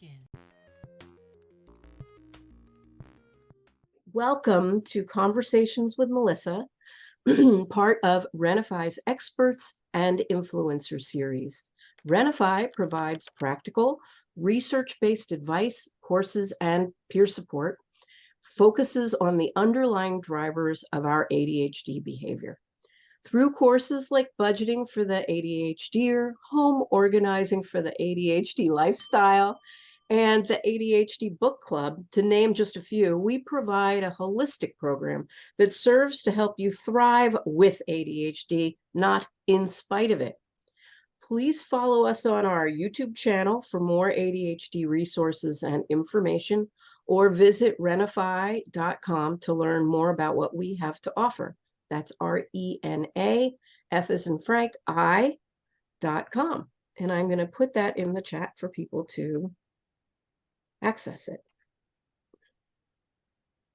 begin. Welcome to Conversations with Melissa, part of Renify's Experts and Influencer series. Renify provides practical, research-based advice, courses, and peer support, focuses on the underlying drivers of our ADHD behavior. Through courses like budgeting for the ADHDer, home organizing for the ADHD lifestyle, and the ADHD book club, to name just a few, we provide a holistic program that serves to help you thrive with ADHD, not in spite of it. Please follow us on our YouTube channel for more ADHD resources and information, or visit renify.com to learn more about what we have to offer. That's RENA, F as in Frank, I.com. And I'm going to put that in the chat for people to access it.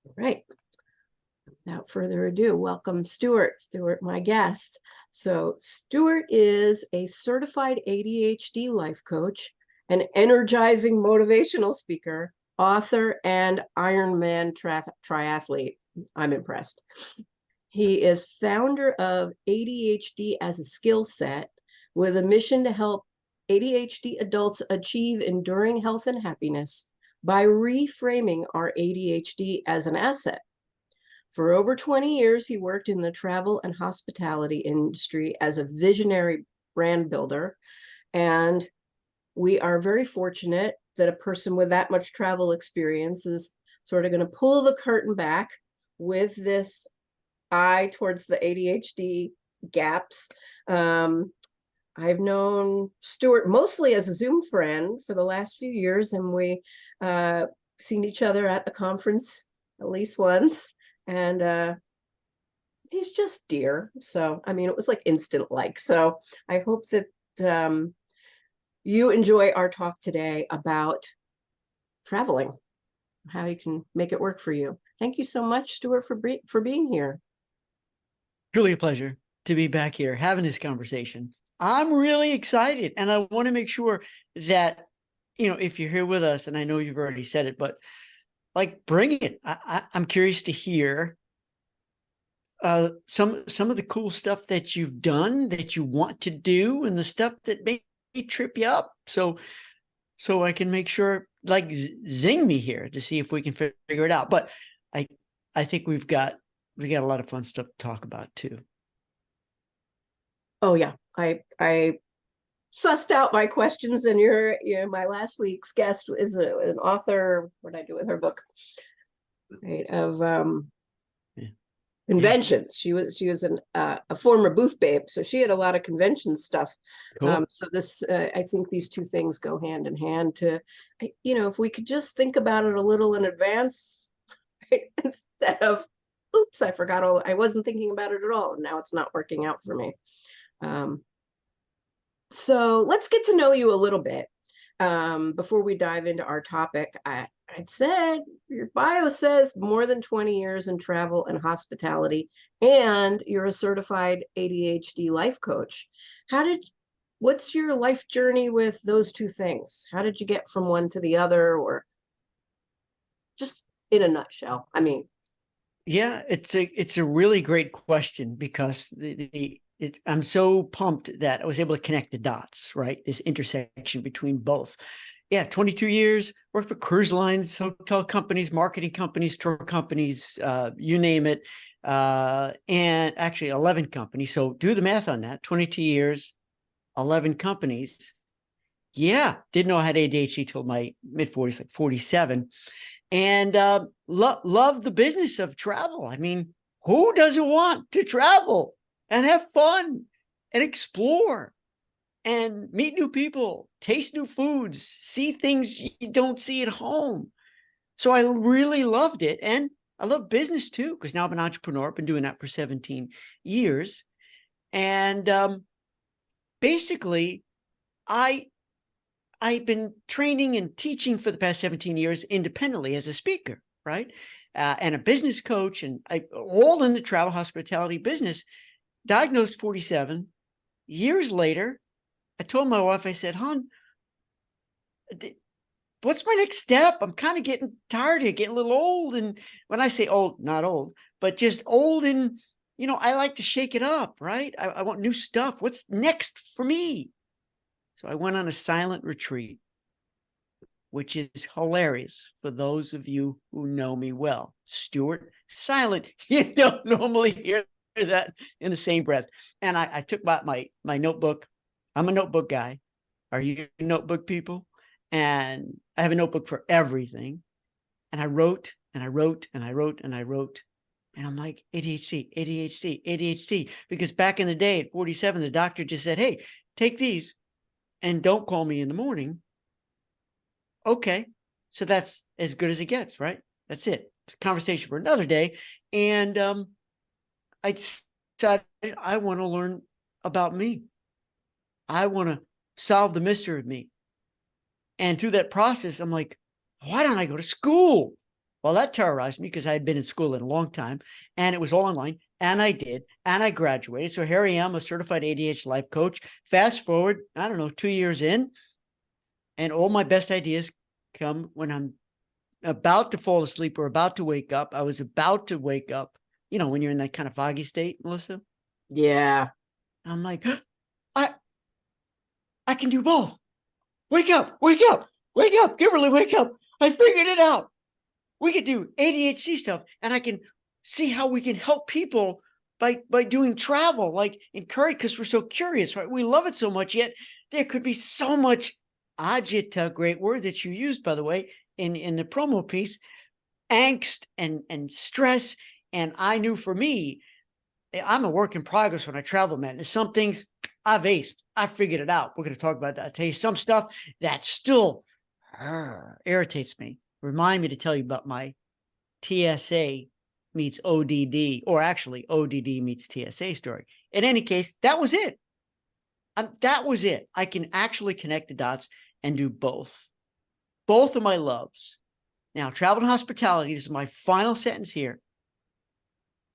All right. Without further ado, welcome Stuart. Stuart, my guest. So Stuart is a certified ADHD life coach, an energizing motivational speaker, author, and Ironman triathlete. I'm impressed. He is founder of ADHD as a Skill Set, with a mission to help ADHD adults achieve enduring health and happiness by reframing our ADHD as an asset. For over 20 years, he worked in the travel and hospitality industry as a visionary brand builder. And we are very fortunate that a person with that much travel experience is sort of going to pull the curtain back with this eye towards the ADHD gaps. I've known Stuart mostly as a Zoom friend for the last few years, and we seen each other at the conference at least once. And he's just dear. So, I mean, it was like instant like. So I hope that you enjoy our talk today about traveling, how you can make it work for you. Thank you so much, Stuart, for being here. Truly a pleasure to be back here having this conversation. I'm really excited, and I want to make sure that, if you're here with us, and I know you've already said it, but like, bring it. I'm curious to hear some of the cool stuff that you've done, that you want to do, and the stuff that may trip you up. So I can make sure, like, zing me here to see if we can figure it out. But I think we got a lot of fun stuff to talk about too. Oh yeah, I sussed out my questions, and my last week's guest is an author. What did I do with her book? Right, of conventions. Yeah. She was a former booth babe, so she had a lot of convention stuff. Cool. So this, I think these two things go hand in hand. To, if we could just think about it a little in advance, right? Instead of, oops, I forgot all. I wasn't thinking about it at all, and now it's not working out for me. So let's get to know you a little bit before we dive into our topic. I'd said your bio says more than 20 years in travel and hospitality, and you're a certified ADHD life coach. What's your life journey with those two things? How did you get from one to the other, or just in a nutshell? I mean, yeah, it's a really great question, because I'm so pumped that I was able to connect the dots, right? This intersection between both. Yeah, 22 years, worked for cruise lines, hotel companies, marketing companies, tour companies, you name it. And actually 11 companies. So do the math on that. 22 years, 11 companies. Yeah, didn't know I had ADHD till my mid-40s, like 47. And love the business of travel. I mean, who doesn't want to travel and have fun and explore and meet new people, taste new foods, see things you don't see at home? So I really loved it. And I love business too, because now I'm an entrepreneur. I've been doing that for 17 years. And basically, I've been training and teaching for the past 17 years independently as a speaker, right? And a business coach, and all in the travel hospitality business. Diagnosed 47 years later. I told my wife, I said, hon, what's my next step? I'm kind of getting tired of getting a little old. And when I say old, not old, but just old, and, I like to shake it up, right? I want new stuff. What's next for me? So I went on a silent retreat, which is hilarious for those of you who know me well. Stuart, silent. You don't normally hear that in the same breath. And I took my notebook. I'm a notebook guy. Are you notebook people? And I have a notebook for everything. And I wrote and I wrote and I wrote and I wrote. And I'm like, ADHD, ADHD, ADHD. Because back in the day at 47, the doctor just said, hey, take these and don't call me in the morning. Okay. So that's as good as it gets, right? That's it. Conversation for another day. And I decided I want to learn about me. I want to solve the mystery of me. And through that process, I'm like, why don't I go to school? Well, that terrorized me because I had been in school in a long time and it was all online. And I did. And I graduated. So here I am, a certified ADHD life coach. Fast forward, I don't know, 2 years in. And all my best ideas come when I'm about to fall asleep or about to wake up. I was about to wake up, when you're in that kind of foggy state, Melissa. Yeah. I'm like, I can do both. Wake up, wake up, wake up, Kimberly, wake up. I figured it out. We could do ADHD stuff, and I can see how we can help people by doing travel, like encourage, because we're so curious, right? We love it so much, yet there could be so much agita, great word that you used, by the way, in the promo piece, angst and stress. And I knew for me, I'm a work in progress when I travel, man. There's some things I've aced. I figured it out. We're going to talk about that. I'll tell you some stuff that still irritates me. Remind me to tell you about my TSA meets ODD, or actually ODD meets TSA story. In any case, that was it. That was it. I can actually connect the dots and do both. Both of my loves. Now, travel and hospitality, this is my final sentence here.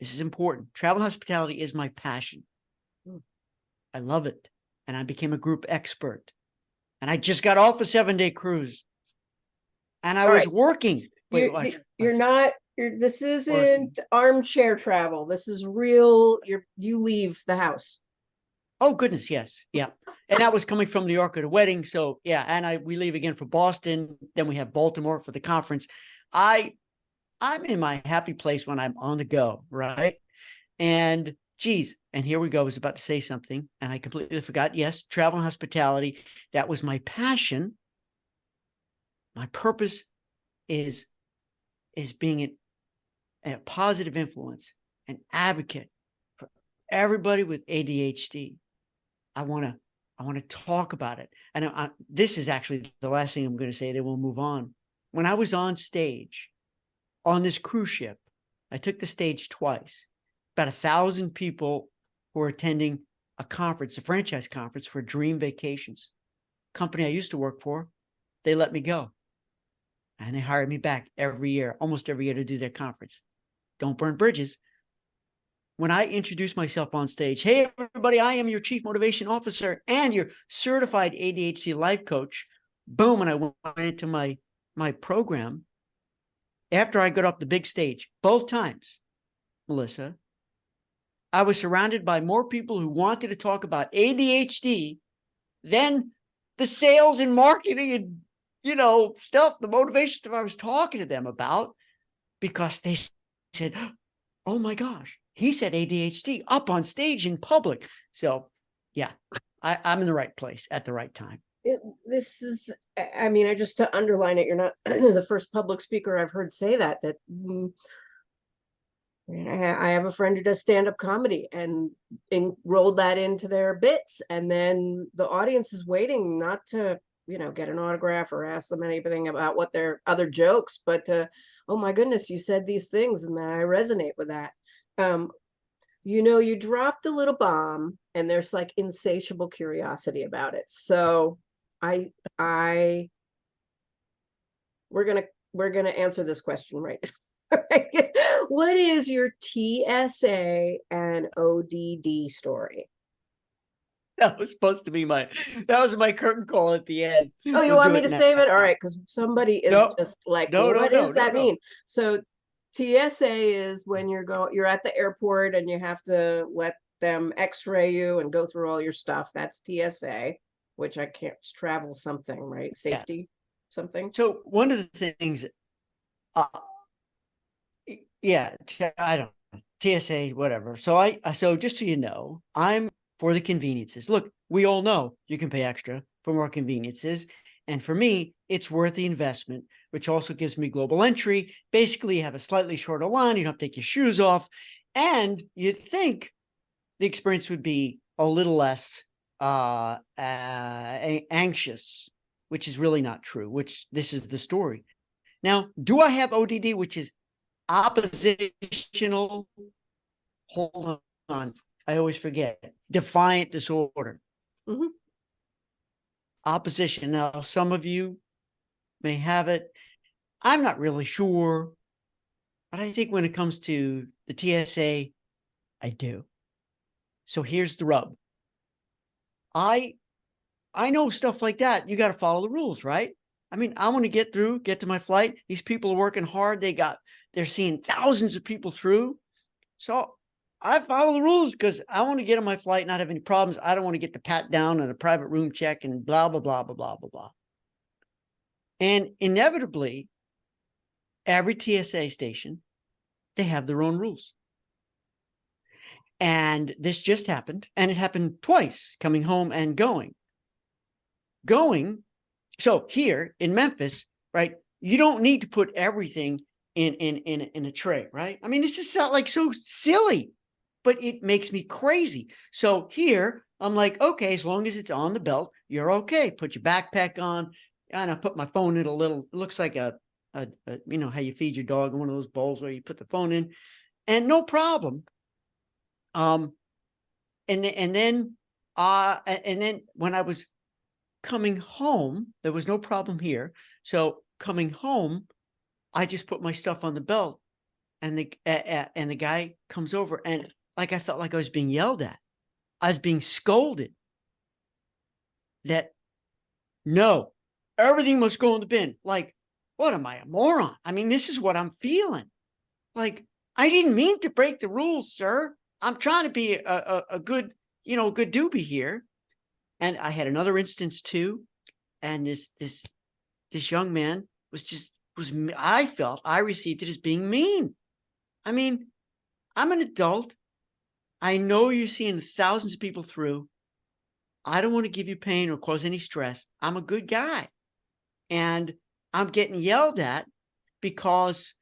This is important. Travel and hospitality is my passion. I love it. And I became a group expert. And I just got off a 7-day cruise. And I was working. Wait, watch. This isn't armchair travel. This is real. You leave the house. Oh, goodness. Yes. Yeah. And that was coming from New York at a wedding. So yeah. And we leave again for Boston. Then we have Baltimore for the conference. I'm in my happy place when I'm on the go. Right. And geez, and here we go. I was about to say something and I completely forgot. Yes. Travel and hospitality. That was my passion. My purpose is being a positive influence, an advocate for everybody with ADHD. I want to talk about it. And this is actually the last thing I'm going to say. Then we'll move on. When I was on stage on this cruise ship, I took the stage twice. About 1,000 people who were attending a conference, a franchise conference for Dream Vacations. Company I used to work for, they let me go. And they hired me back every year, almost every year, to do their conference. Don't burn bridges. When I introduce myself on stage, hey, everybody, I am your chief motivation officer and your certified ADHD life coach. Boom. And I went into my program. After I got up the big stage, both times, Melissa, I was surrounded by more people who wanted to talk about ADHD than the sales and marketing and, stuff, the motivation stuff I was talking to them about, because they said, oh my gosh, he said ADHD up on stage in public. So yeah, I'm in the right place at the right time. This is, I mean, just to underline it, you're not the first public speaker I've heard say that I have a friend who does stand-up comedy and rolled that into their bits. And then the audience is waiting not to, get an autograph or ask them anything about what their other jokes, but oh my goodness, you said these things and I resonate with that. You dropped a little bomb and there's like insatiable curiosity about it. So we're gonna answer this question right now. What is your TSA and ODD story? That was supposed to be that was my curtain call at the end. Oh, you We'll want do me it to now. save it? All right, because somebody is No, just like, no, no, what no, does no, that no. mean? So TSA is when you're at the airport and you have to let them x-ray you and go through all your stuff. That's TSA, which I can't travel something, right? Yeah. Safety something. So one of the things, uh, yeah, I don't know, TSA, whatever. So just so you know, I'm for the conveniences. Look, we all know you can pay extra for more conveniences. And for me, it's worth the investment, which also gives me global entry. Basically, you have a slightly shorter line, you don't have to take your shoes off. And you'd think the experience would be a little less anxious, which is really not true, which this is the story. Now, do I have ODD, which is oppositional? Hold on. I always forget. Defiant disorder. Mhm. Opposition. Now, some of you may have it. I'm not really sure. But I think when it comes to the TSA, I do. So here's the rub. I know stuff like that. You got to follow the rules, right? I mean, I want to get to my flight. These people are working hard. They're seeing thousands of people through. So I follow the rules because I want to get on my flight, not have any problems. I don't want to get the pat down and a private room check and blah, blah, blah, blah, blah, blah, blah. And inevitably, every TSA station, they have their own rules. And this just happened, and it happened twice, coming home and going. So here in Memphis, right, you don't need to put everything in a tray, right? I mean, this is like so silly, but it makes me crazy. So here I'm like, okay, as long as it's on the belt, you're okay. Put your backpack on, and I put my phone in it looks like a you know how you feed your dog in one of those bowls where you put the phone in, and no problem. And then when I was coming home, there was no problem here. So coming home, I just put my stuff on the belt, and the guy comes over, and like I felt like I was being yelled at. I was being scolded that no, everything must go in the bin. Like, what am I, a moron? I mean, this is what I'm feeling. Like, I didn't mean to break the rules, sir. I'm trying to be a good, good doobie here. And I had another instance too. And this young man I received it as being mean. I mean, I'm an adult. I know you're seeing thousands of people through. I don't want to give you pain or cause any stress. I'm a good guy. And I'm getting yelled at because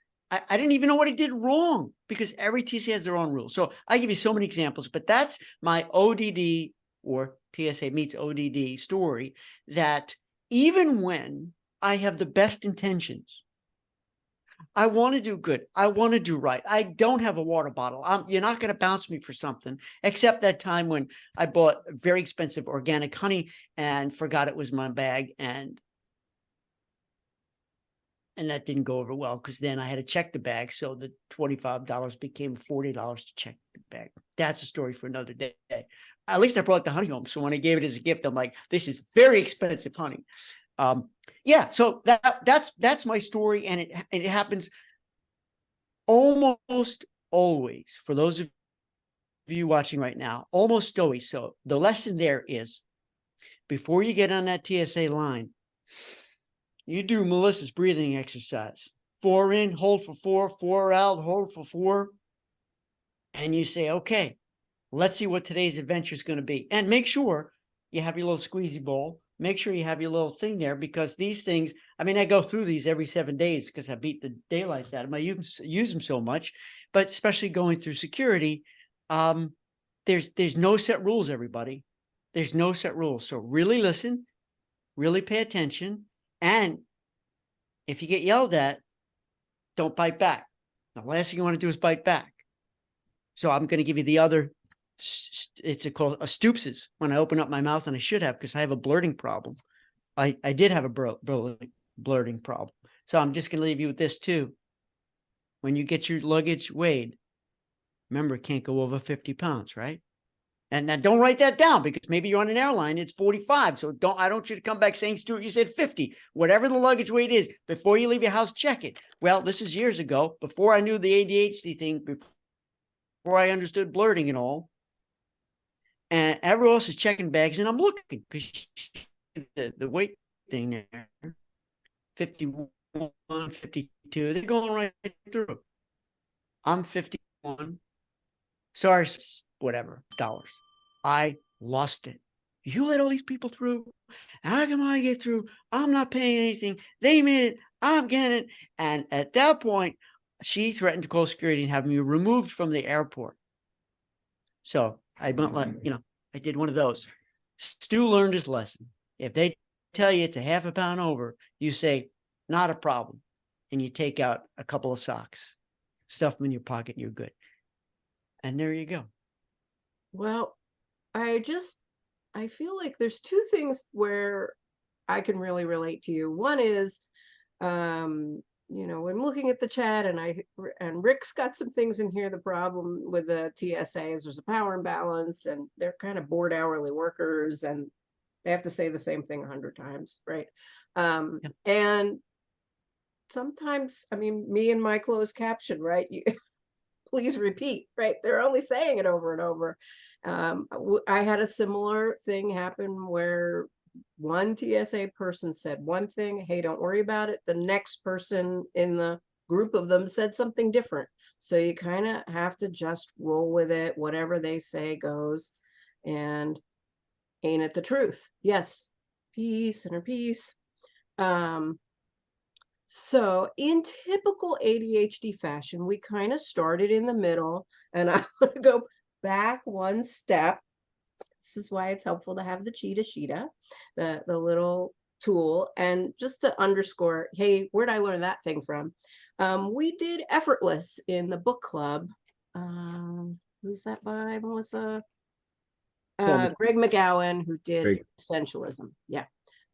I didn't even know what I did wrong, because every TSA has their own rules. So I give you so many examples, but that's my ODD or TSA meets ODD story, that even when I have the best intentions, I want to do good, I want to do right, I don't have a water bottle, you're not going to bounce me for something, except that time when I bought very expensive organic honey and forgot it was my bag, and that didn't go over well, because then I had to check the bag. So the $25 became $40 to check the bag. That's a story for another day. At least I brought the honey home. So when I gave it as a gift, I'm like, this is very expensive honey. Yeah, so that's my story. And it happens almost always, for those of you watching right now, almost always. So the lesson there is, before you get on that TSA line, you do Melissa's breathing exercise. 4 in, hold for 4, 4 out, hold for 4. And you say, okay, let's see what today's adventure is going to be. And make sure you have your little squeezy bowl. Make sure you have your little thing there, because these things, I mean, I go through these every 7 days because I beat the daylights out of them. I use them so much, but especially going through security, there's no set rules, everybody. There's no set rules. So really listen, really pay attention. And if you get yelled at, don't bite back. The last thing you want to do is bite back. So I'm going to give you the other. It's called a stoopses, when I open up my mouth, and I should have, because I have a blurting problem. I did have a blurting problem. So I'm just going to leave you with this too. When you get your luggage weighed, remember, it can't go over 50 pounds, right? And now don't write that down, because maybe you're on an airline, it's 45. So I don't want you to come back saying, Stuart, you said 50. Whatever the luggage weight is, before you leave your house, check it. Well, this is years ago, before I knew the ADHD thing, before I understood blurting and all. And everyone else is checking bags, and I'm looking, because the weight thing there, 51, 52, they're going right through. I'm 51. Sorry, whatever, dollars. I lost it. You let all these people through. How come I get through? I'm not paying anything. They made it. I'm getting it. And at that point, she threatened to call security and have me removed from the airport. So I did one of those. Stu learned his lesson. If they tell you it's a half a pound over, you say, not a problem. And you take out a couple of socks, stuff them in your pocket, and you're good. And there you go. Well, I feel like there's two things where I can really relate to you. One is, when looking at the chat, and Rick's got some things in here. The problem with the TSA is there's a power imbalance, and they're kind of bored hourly workers, and they have to say the same thing 100 times, right? And sometimes, me and my closed caption, right? Please repeat, right? They're only saying it over and over. I had a similar thing happen where one TSA person said one thing, hey, don't worry about it. The next person in the group of them said something different. So you kind of have to just roll with it. Whatever they say goes. And ain't it the truth? Yes. Peace, inner peace. So in typical ADHD fashion, we kind of started in the middle, and I want to go back one step. This is why it's helpful to have the cheetah sheeta, the little tool. And just to underscore, hey, where'd I learn that thing from? We did Effortless in the book club. Who's that by, Melissa? Greg McGowan, who did Essentialism. Yeah.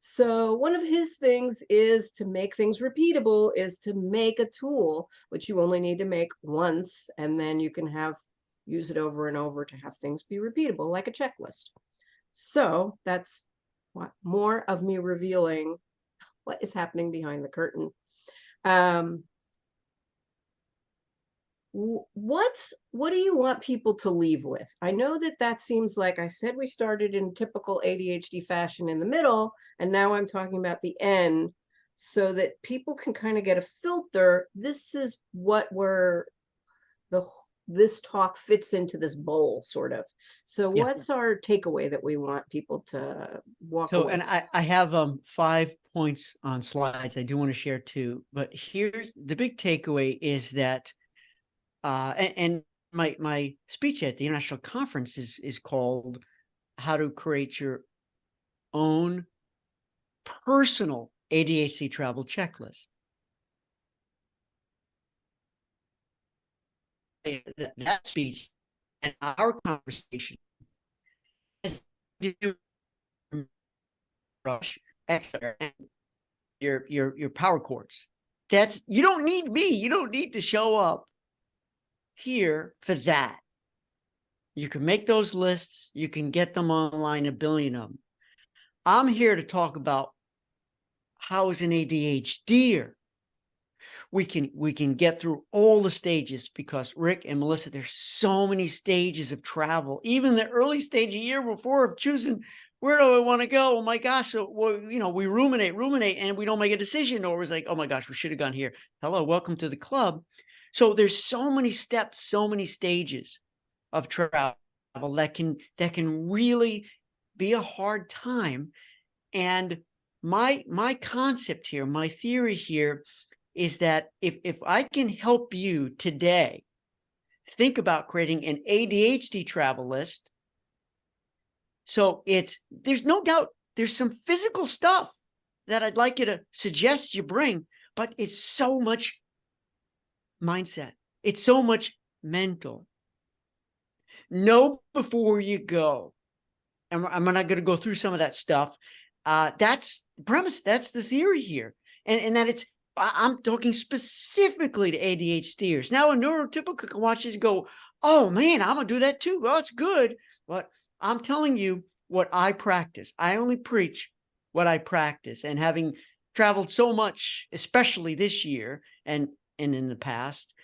So one of his things is to make things repeatable, is to make a tool, which you only need to make once, and then you can use it over and over to have things be repeatable, like a checklist. So that's more of me revealing what is happening behind the curtain. What do you want people to leave with? I know that seems like, I said we started in typical ADHD fashion in the middle, and now I'm talking about the end, so that people can kind of get a filter. This is what this talk fits into this bowl, sort of. So what's our takeaway that we want people to walk away? And I have 5 points on slides I do want to share too, but here's the big takeaway is that and my speech at the international conference is called How to Create Your Own Personal ADHD Travel Checklist. That speech and our conversation is brush your power chords. You don't need me. You don't need to show up here for that. You can make those lists. You can get them online, a billion of them. I'm here to talk about how, as an ADHDer, we can get through all the stages, because Rick and Melissa, there's so many stages of travel. Even the early stage a year before of choosing, where do I want to go? Oh my gosh. So, we ruminate, and we don't make a decision, or it's like, oh my gosh, we should have gone here. Hello, welcome to the club. So there's so many steps, so many stages of travel that can really be a hard time. And my concept here, my theory here is that if I can help you today think about creating an ADHD travel list, so there's no doubt there's some physical stuff that I'd like you to suggest you bring, but it's so much mindset. It's so much mental. Know before you go. And I'm not going to go through some of that stuff. That's the premise. That's the theory here. And that I'm talking specifically to ADHDers. Now, a neurotypical can watch this and go, oh man, I'm going to do that too. Well, it's good. But I'm telling you what I practice. I only preach what I practice. And having traveled so much, especially this year and in the past,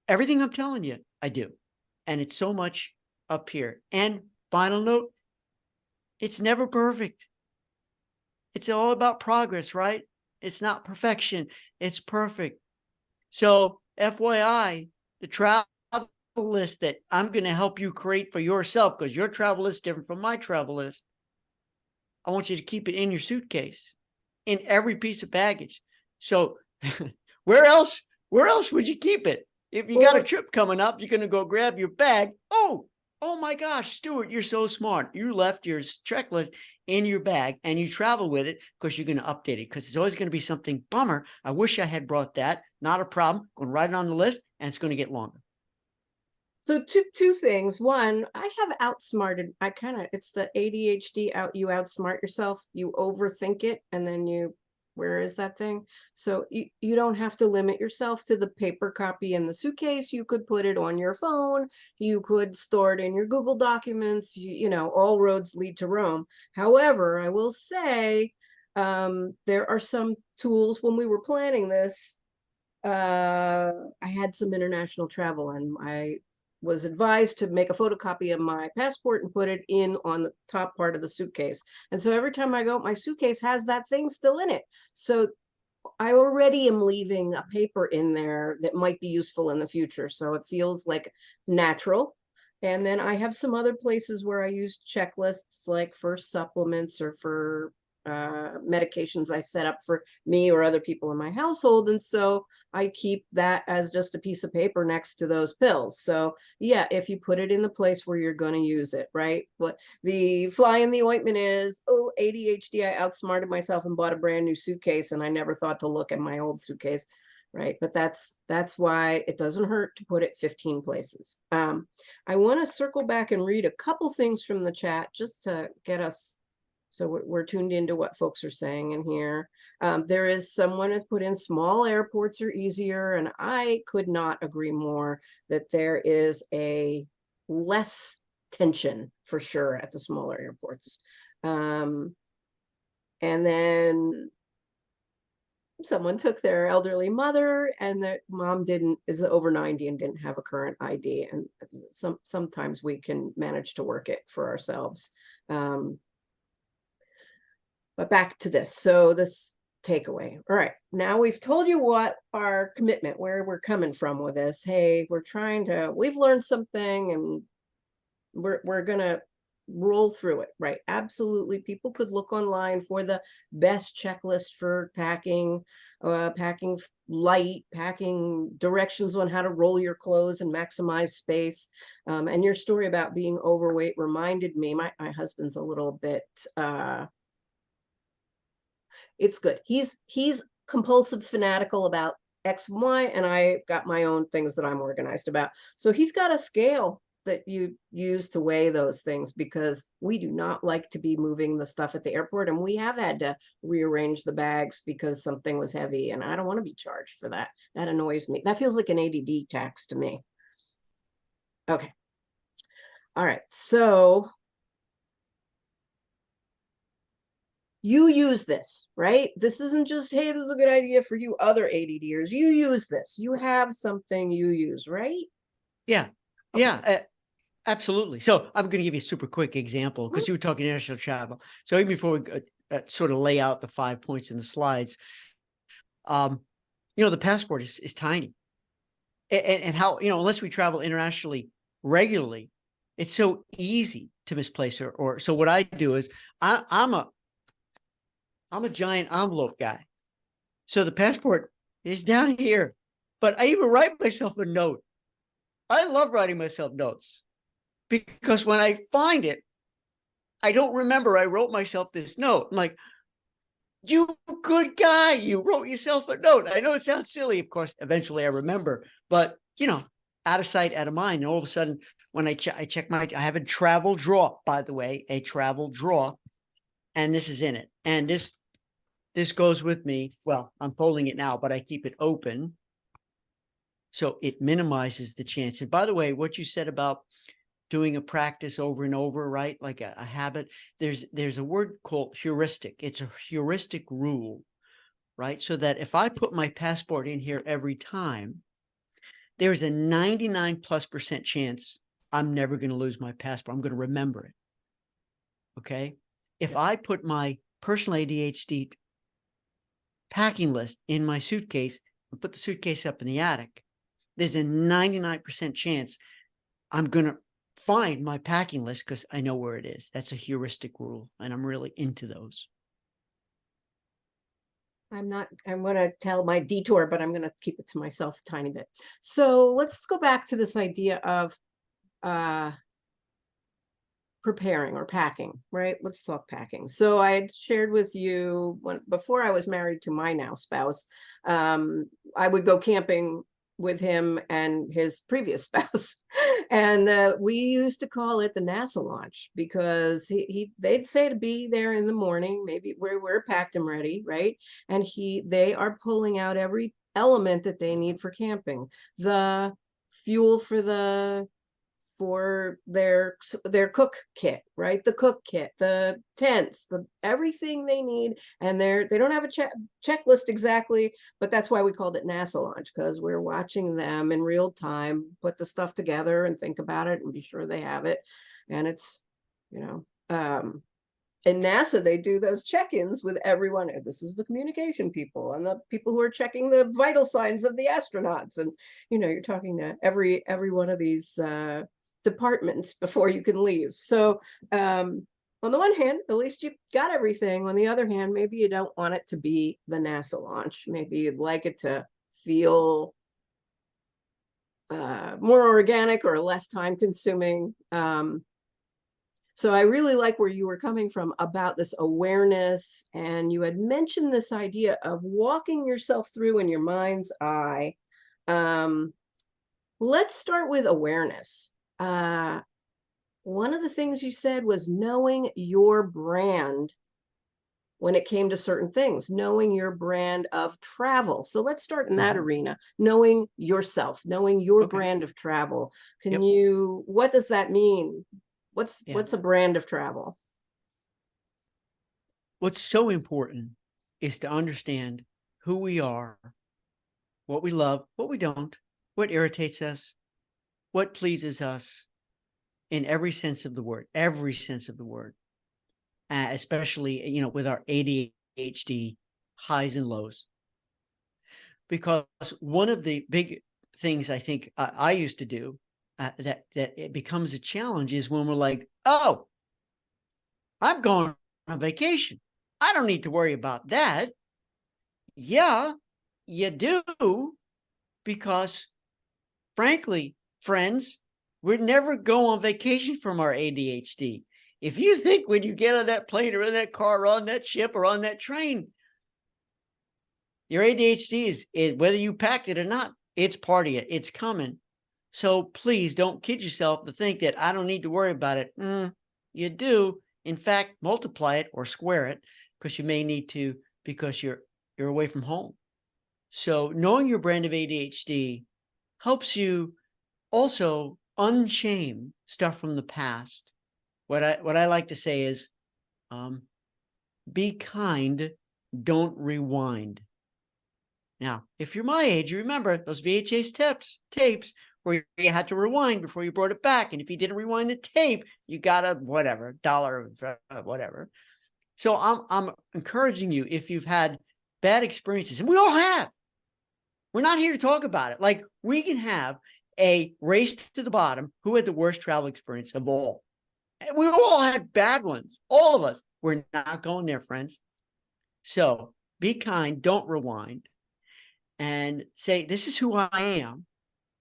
everything I'm telling you, I do. And it's so much up here. And final note, it's never perfect. It's all about progress, right? It's not perfection. It's perfect. So FYI, the travel list that I'm going to help you create for yourself, because your travel list is different from my travel list. I want you to keep it in your suitcase, in every piece of baggage. So where else would you keep it? If you got a trip coming up, you're going to go grab your bag. Oh my gosh, Stuart, you're so smart. You left your checklist in your bag and you travel with it because you're going to update it, because it's always going to be something. Bummer. I wish I had brought that. Not a problem. Going to write it on the list, and it's going to get longer. So two things. One, I have outsmarted. It's the ADHD you outsmart yourself. You overthink it, and then where is that thing? So you don't have to limit yourself to the paper copy in the suitcase. You could put it on your phone. You could store it in your Google documents. You know, all roads lead to Rome. However, I will say, there are some tools. When we were planning this, I had some international travel, and I was advised to make a photocopy of my passport and put it in on the top part of the suitcase. And so every time I go, my suitcase has that thing still in it. So I already am leaving a paper in there that might be useful in the future. So it feels like natural. And then I have some other places where I use checklists, like for supplements or for medications I set up for me or other people in my household. And so I keep that as just a piece of paper next to those pills. So yeah, if you put it in the place where you're going to use it, right? What the fly in the ointment is, ADHD, I outsmarted myself and bought a brand new suitcase, and I never thought to look at my old suitcase, right? But that's why it doesn't hurt to put it 15 places. I want to circle back and read a couple things from the chat just to get us, so we're tuned into what folks are saying in here. There is someone has put in small airports are easier, and I could not agree more that there is a less tension for sure at the smaller airports. And then someone took their elderly mother, and the mom is over 90 and didn't have a current ID. And sometimes we can manage to work it for ourselves. But back to this. So this takeaway. All right. Now we've told you what our commitment, where we're coming from with this. Hey, we've learned something, and we're going to roll through it, right? Absolutely. People could look online for the best checklist for packing, packing light, packing directions on how to roll your clothes and maximize space. And your story about being overweight reminded me, my husband's a little bit, it's good. He's compulsive fanatical about X, Y, and I got my own things that I'm organized about. So he's got a scale that you use to weigh those things, because we do not like to be moving the stuff at the airport, and we have had to rearrange the bags because something was heavy, and I don't want to be charged for that. That annoys me. That feels like an ADD tax to me. Okay. All right. So you use this, right? This isn't just, hey, this is a good idea for you other ADDers. You use this. You have something you use, right? Yeah. Okay. Yeah. Absolutely. So I'm going to give you a super quick example, because you were talking international travel. So even before we sort of lay out the 5 points in the slides, the passport is tiny. And how, unless we travel internationally regularly, it's so easy to misplace or so what I do is I'm a giant envelope guy. So the passport is down here, but I even write myself a note. I love writing myself notes, because when I find it, I don't remember I wrote myself this note. I'm like, you good guy, you wrote yourself a note. I know it sounds silly. Of course, eventually I remember, but out of sight, out of mind. And all of a sudden, when I check I have a travel drawer, by the way, a travel drawer, and this is in it. And this goes with me. Well, I'm folding it now, but I keep it open, so it minimizes the chance. And by the way, what you said about doing a practice over and over, right? Like a habit. There's a word called heuristic. It's a heuristic rule, right? So that if I put my passport in here every time, there's a 99+% chance I'm never going to lose my passport. I'm going to remember it. Okay. If I put my personal ADHD packing list in my suitcase and put the suitcase up in the attic, there's a 99% chance I'm going to find my packing list because I know where it is. That's a heuristic rule, and I'm really into those. I'm going to tell my detour, but I'm going to keep it to myself a tiny bit. So let's go back to this idea of preparing or packing, right? Let's talk packing. So I had shared with you before I was married to my now spouse, I would go camping with him and his previous spouse. And we used to call it the NASA launch because they'd say to be there in the morning, maybe we're packed and ready, right? And they are pulling out every element that they need for camping. The fuel for their cook kit, right? The cook kit, the tents, everything they need. And they don't have a checklist exactly, but that's why we called it NASA launch, because we're watching them in real time put the stuff together and think about it and be sure they have it. And it's, in NASA, they do those check-ins with everyone. This is the communication people and the people who are checking the vital signs of the astronauts. And, you're talking to every one of these departments before you can leave. So on the one hand, at least you got everything. On the other hand, maybe you don't want it to be the NASA launch. Maybe you'd like it to feel more organic or less time consuming. So I really like where you were coming from about this awareness. And you had mentioned this idea of walking yourself through in your mind's eye. Let's start with awareness. One of the things you said was knowing your brand when it came to certain things, knowing your brand of travel. So let's start in that arena, knowing yourself, knowing your brand of travel. What does that mean? What's a brand of travel? What's so important is to understand who we are, what we love, what we don't, what irritates us, what pleases us in every sense of the word, especially, with our ADHD highs and lows. Because one of the big things I think I used to do that it becomes a challenge is when we're like, oh, I'm going on vacation. I don't need to worry about that. Yeah, you do, because frankly, friends, we'd never go on vacation from our ADHD. If you think when you get on that plane or in that car or on that ship or on that train, your ADHD is whether you packed it or not, it's part of you. It's coming. So please don't kid yourself to think that I don't need to worry about it. You do. In fact, multiply it or square it, because you may need to, because you're away from home. So knowing your brand of ADHD helps you also unshame stuff from the past. What I like to say is, be kind, don't rewind. Now, if you're my age, you remember those VHS tapes where you had to rewind before you brought it back. And if you didn't rewind the tape, you got a whatever, dollar, whatever. So I'm encouraging you, if you've had bad experiences, and we all have, we're not here to talk about it. Like, we can have a race to the bottom, who had the worst travel experience of all. We all had bad ones, all of us. We're not going there, friends. So be kind, don't rewind, and say, this is who I am.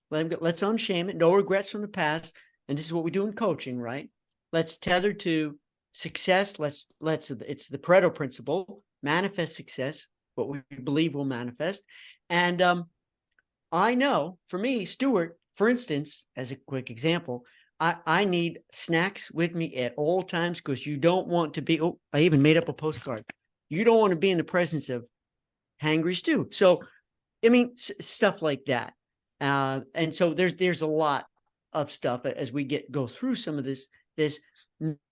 Let's unshame it. No regrets from the past. And this is what we do in coaching, right? Let's tether to success. It's the Pareto principle, manifest success, what we believe will manifest. And I know, for me, Stuart, for instance, as a quick example, I need snacks with me at all times, because you don't want to be, I even made up a postcard. You don't want to be in the presence of hangry Stu. So, I mean, stuff like that. And so there's a lot of stuff as we go through some of this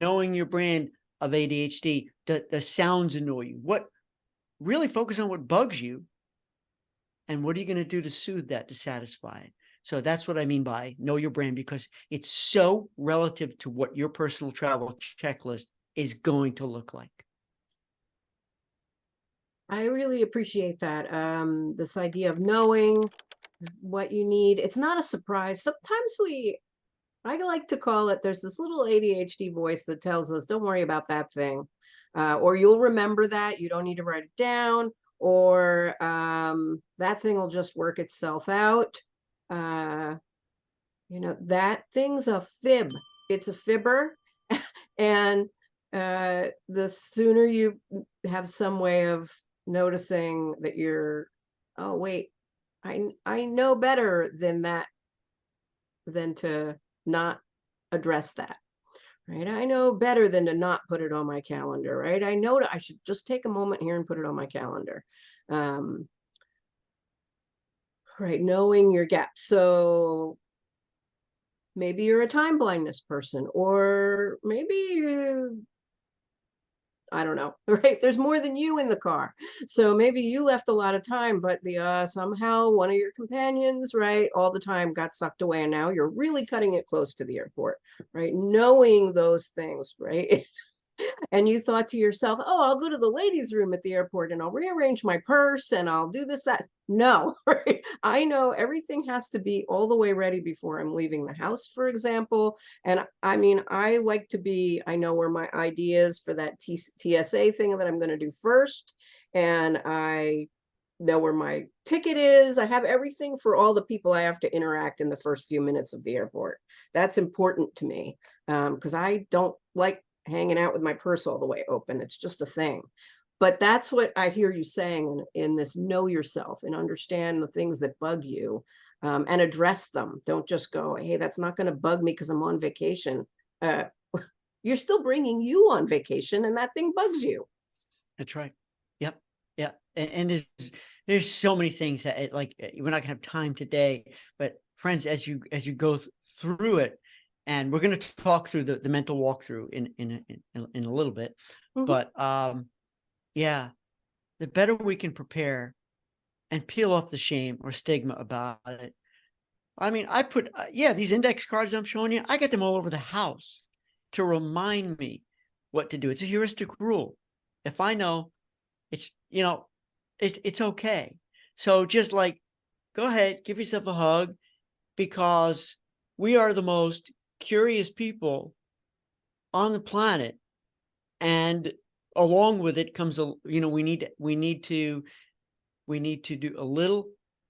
knowing your brand of ADHD. The sounds annoy you. What really focus on what bugs you, and what are you going to do to soothe that, to satisfy it? So that's what I mean by know your brand, because it's so relative to what your personal travel checklist is going to look like. I really appreciate that. This idea of knowing what you need. It's not a surprise. Sometimes I like to call it, there's this little ADHD voice that tells us, don't worry about that thing. Or you'll remember that. You don't need to write it down. Or that thing will just work itself out. That thing's a fib. It's a fibber. And the sooner you have some way of noticing that oh, wait, I know better than that, than to not address that, right? I know better than to not put it on my calendar, right? I know I should just take a moment here and put it on my calendar. Right, knowing your gaps. So maybe you're a time blindness person, or maybe I don't know, right? There's more than you in the car. So maybe you left a lot of time, but somehow one of your companions, right, all the time got sucked away, and now you're really cutting it close to the airport, right? Knowing those things, right? And you thought to yourself, oh, I'll go to the ladies' room at the airport and I'll rearrange my purse and I'll do this, that. No, right? I know everything has to be all the way ready before I'm leaving the house, for example. And I mean, I like to I know where my ID is for that TSA thing that I'm going to do first. And I know where my ticket is. I have everything for all the people I have to interact in the first few minutes of the airport. That's important to me, because I don't like hanging out with my purse all the way open. It's just a thing. But that's what I hear you saying in this know yourself and understand the things that bug you, and address them. Don't just go, hey, that's not going to bug me because I'm on vacation. You're still bringing you on vacation and that thing bugs you. That's right. Yep. Yeah. And there's so many things that we're not gonna have time today, but friends, as you go through it, and we're going to talk through the mental walkthrough in a little bit, but yeah, the better we can prepare and peel off the shame or stigma about it. I mean, I put these index cards I'm showing you, I get them all over the house to remind me what to do. It's a heuristic rule. If I know, it's it's okay. So just go ahead, give yourself a hug, because we are the most curious people on the planet, and along with it comes we need to do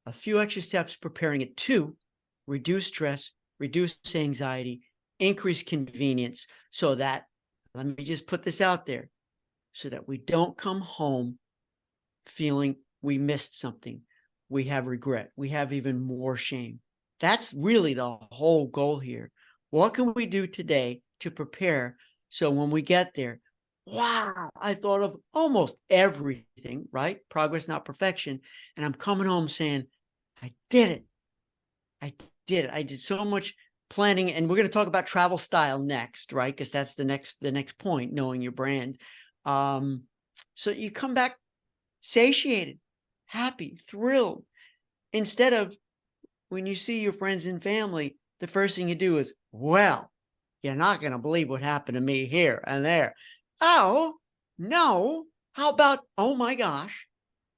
a few extra steps preparing it to reduce stress, reduce anxiety, increase convenience, so that, let me just put this out there, so that we don't come home feeling we missed something, we have regret, we have even more shame. That's really the whole goal here. What can we do today to prepare so when we get there, wow, I thought of almost everything, right? Progress, not perfection. And I'm coming home saying, I did it. I did it. I did so much planning. And we're going to talk about travel style next, right? Because that's the next point, knowing your brand. So you come back satiated, happy, thrilled, instead of, when you see your friends and family, the first thing you do is, well, you're not going to believe what happened to me here and there. Oh, no. How about, oh my gosh,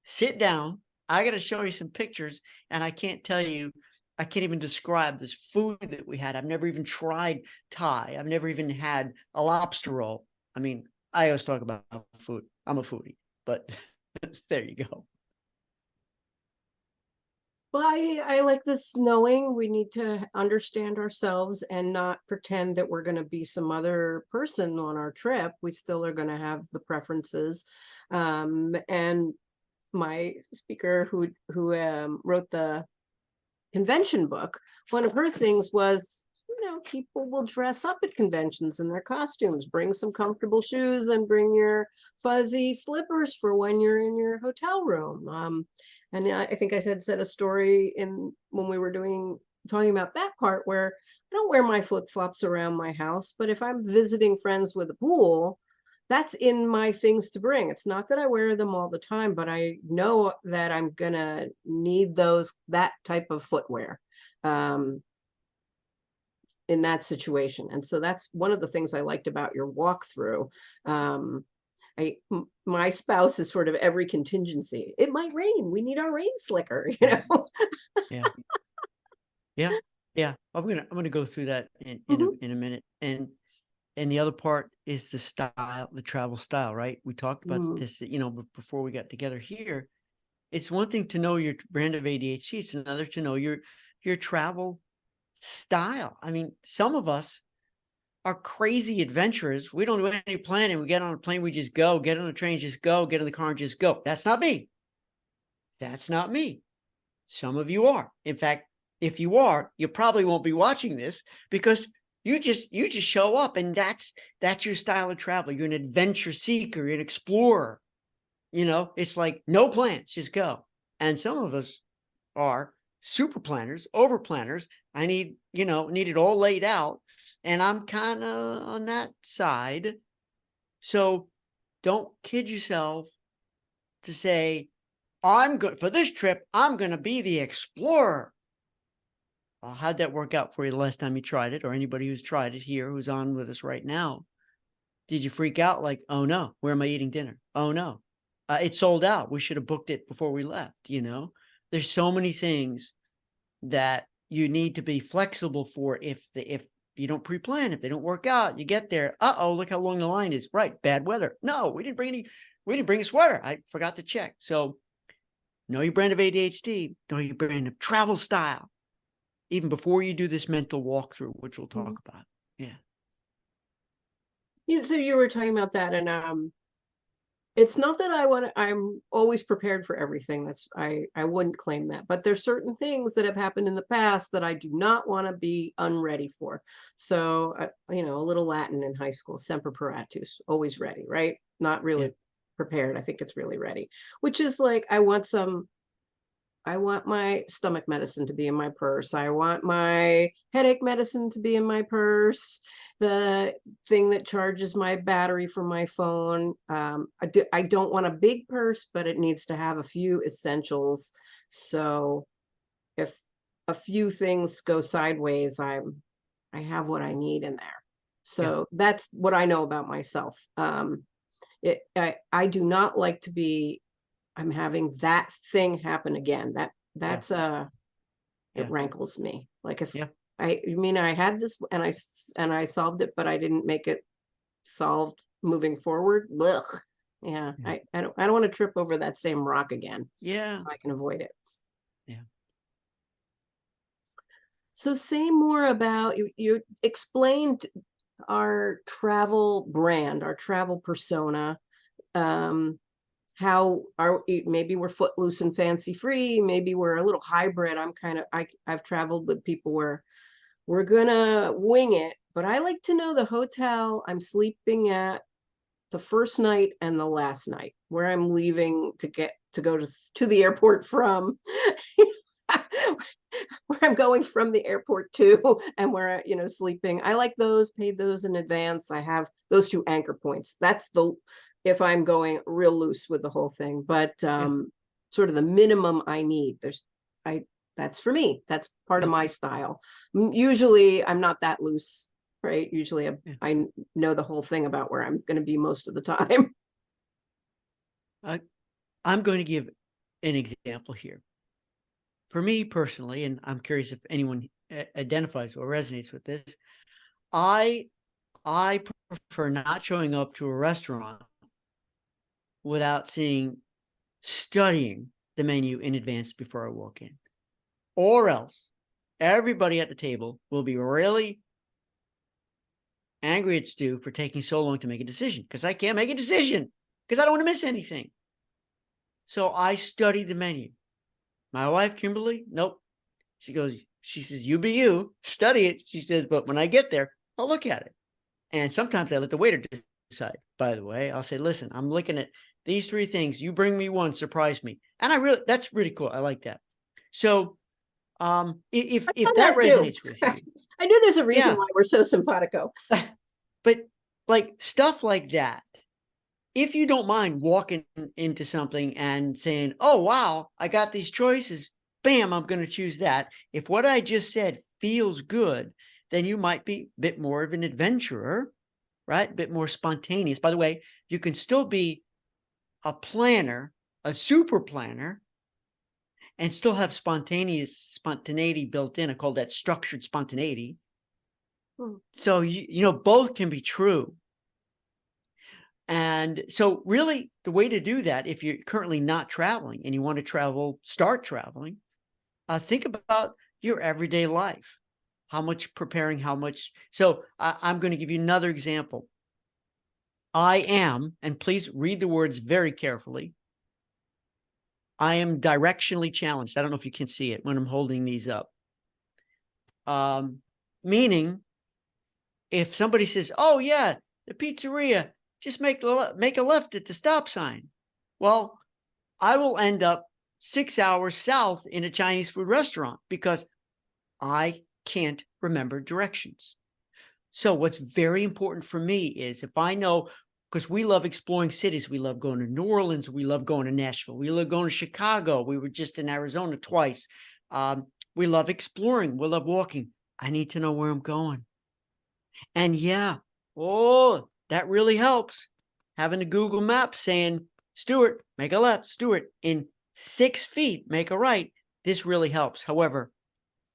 sit down. I got to show you some pictures. And I can't even describe this food that we had. I've never even tried Thai. I've never even had a lobster roll. I mean, I always talk about food. I'm a foodie, but there you go. Well, I like this knowing we need to understand ourselves and not pretend that we're going to be some other person on our trip. We still are going to have the preferences. And my speaker who wrote the convention book, one of her things was, people will dress up at conventions in their costumes. Bring some comfortable shoes and bring your fuzzy slippers for when you're in your hotel room. And I think I said a story when we were doing talking about that part where I don't wear my flip-flops around my house, but if I'm visiting friends with a pool, that's in my things to bring. It's not that I wear them all the time, but I know that I'm gonna need that type of footwear in that situation. And so that's one of the things I liked about your walkthrough. My spouse is sort of every contingency. It might rain. We need our rain slicker, you know? Yeah. Yeah. Yeah. I'm gonna go through that Mhm. in a minute. And the other part is the style, the travel style, right? We talked about Mm. this, before we got together here. It's one thing to know your brand of ADHD. It's another to know your travel style. I mean, some of us are crazy adventurers. We don't do any planning. We get on a plane, we just go. Get on a train, just go. Get in the car and just go. That's not me. That's not me. Some of you are. In fact, if you are, you probably won't be watching this because you just show up, and that's your style of travel. You're an adventure seeker, you're an explorer. It's like no plans, just go. And some of us are super planners, over planners. I need it all laid out. And I'm kind of on that side. So don't kid yourself to say, I'm good for this trip. I'm going to be the explorer. How'd that work out for you the last time you tried it, or anybody who's tried it here who's on with us right now? Did you freak out like, oh no, where am I eating dinner? Oh no, it's sold out. We should have booked it before we left. There's so many things that you need to be flexible for if you don't pre-plan, if they don't work out, you get there. Uh-oh, look how long the line is. Right, bad weather. No, we didn't bring a sweater. I forgot to check. So know your brand of ADHD, know your brand of travel style, even before you do this mental walkthrough, which we'll talk about. Yeah. So you were talking about that, and it's not that I'm always prepared for everything. I wouldn't claim that, but there's certain things that have happened in the past that I do not want to be unready for. So, a little Latin in high school, semper paratus, always ready, right? Not Yeah. really prepared. I think it's really ready, which is like, I want my stomach medicine to be in my purse. I want my headache medicine to be in my purse. The thing that charges my battery for my phone. I don't want a big purse, but it needs to have a few essentials. So if a few things go sideways, I have what I need in there. Yeah. So that's what I know about myself. I do not like to be, I'm having that thing happen again. Yeah. It Yeah. rankles me. Like if Yeah. you mean I had this and I solved it, but I didn't make it solved moving forward. Ugh. Yeah, Yeah. I don't want to trip over that same rock again Yeah. if I can avoid it. Yeah. So say more about you explained our travel brand, our travel persona. Um, how are maybe we're footloose and fancy free, maybe we're a little hybrid. I've traveled with people where we're gonna wing it, but I like to know the hotel I'm sleeping at the first night and the last night, where I'm leaving to go to the airport from, where I'm going from the airport to, and where sleeping. I like those, paid those in advance. I have those two anchor points. That's the if I'm going real loose with the whole thing, but Yeah. sort of the minimum I need. I that's for me. That's part of Yeah. my style. Usually I'm not that loose, right? Usually Yeah. I know the whole thing about where I'm going to be most of the time. I'm going to give an example here. For me personally, and I'm curious if anyone identifies or resonates with this, I prefer not showing up to a restaurant without studying the menu in advance before I walk in. Or else everybody at the table will be really angry at Stu for taking so long to make a decision, because I can't make a decision because I don't want to miss anything. So I study the menu. My wife, Kimberly, nope. She says, you be you, study it. She says, but when I get there, I'll look at it. And sometimes I let the waiter decide, by the way. I'll say, listen, I'm looking at these three things. You bring me one, surprise me. And that's really cool. I like that. So If Done that that too. resonates with you, I knew there's a reason yeah. why we're so simpatico. But like stuff like that, if you don't mind walking into something and saying, oh, wow, I got these choices, bam, I'm going to choose that. If what I just said feels good, then you might be a bit more of an adventurer, right? A bit more spontaneous. By the way, you can still be a planner, a super planner, and still have spontaneity built in. I call that structured spontaneity. So, both can be true. And so really the way to do that, if you're currently not traveling and you want to travel, start traveling, think about your everyday life. How much preparing, how much. So I'm going to give you another example. I am, and please read the words very carefully. I am directionally challenged. I don't know if you can see it when I'm holding these up. Meaning, if somebody says, "Oh yeah, the pizzeria, just make a left at the stop sign," well, I will end up 6 hours south in a Chinese food restaurant because I can't remember directions. So what's very important for me is if I know, because we love exploring cities, we love going to New Orleans, we love going to Nashville, we love going to Chicago. We were just in Arizona twice. We love exploring, we love walking. I need to know where I'm going. And yeah, oh, that really helps. Having a Google map saying, Stuart, make a left, Stuart, in 6 feet, make a right. This really helps. However,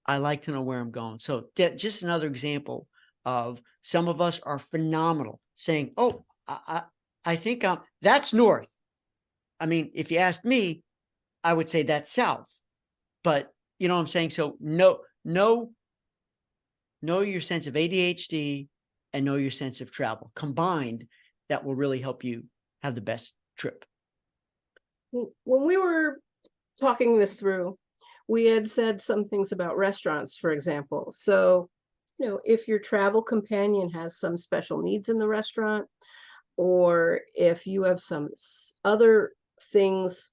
I like to know where I'm going. So just another example of some of us are phenomenal saying, oh, I think that's north. I mean, if you asked me, I would say that's south. But you know what I'm saying? So know your sense of ADHD and know your sense of travel. Combined, that will really help you have the best trip. When we were talking this through, we had said some things about restaurants, for example. So, if your travel companion has some special needs in the restaurant, or if you have some other things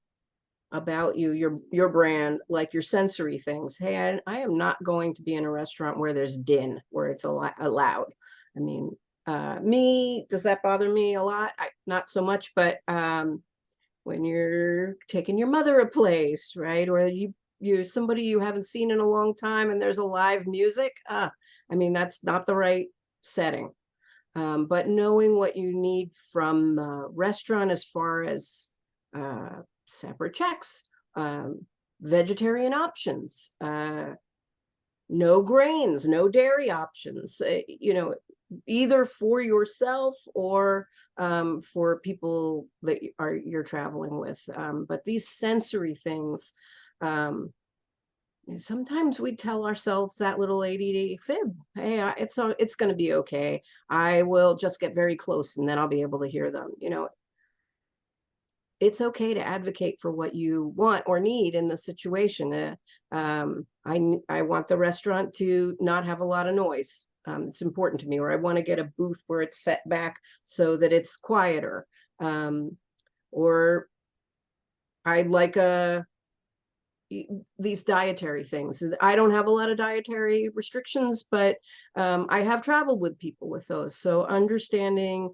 about you, your brand, like your sensory things. Hey, I am not going to be in a restaurant where there's din, where it's loud. I mean, does that bother me a lot? Not so much, but when you're taking your mother a place, right? Or you're somebody you haven't seen in a long time and there's a live music. I mean, that's not the right setting. But knowing what you need from the restaurant as far as separate checks, vegetarian options, no grains, no dairy options, either for yourself or for people that you're traveling with. But these sensory things, sometimes we tell ourselves that little ADD fib. Hey, it's going to be okay. I will just get very close and then I'll be able to hear them. It's okay to advocate for what you want or need in the situation. I want the restaurant to not have a lot of noise. It's important to me, or I want to get a booth where it's set back so that it's quieter. Or I'd like these dietary things. I don't have a lot of dietary restrictions, but I have traveled with people with those. So understanding,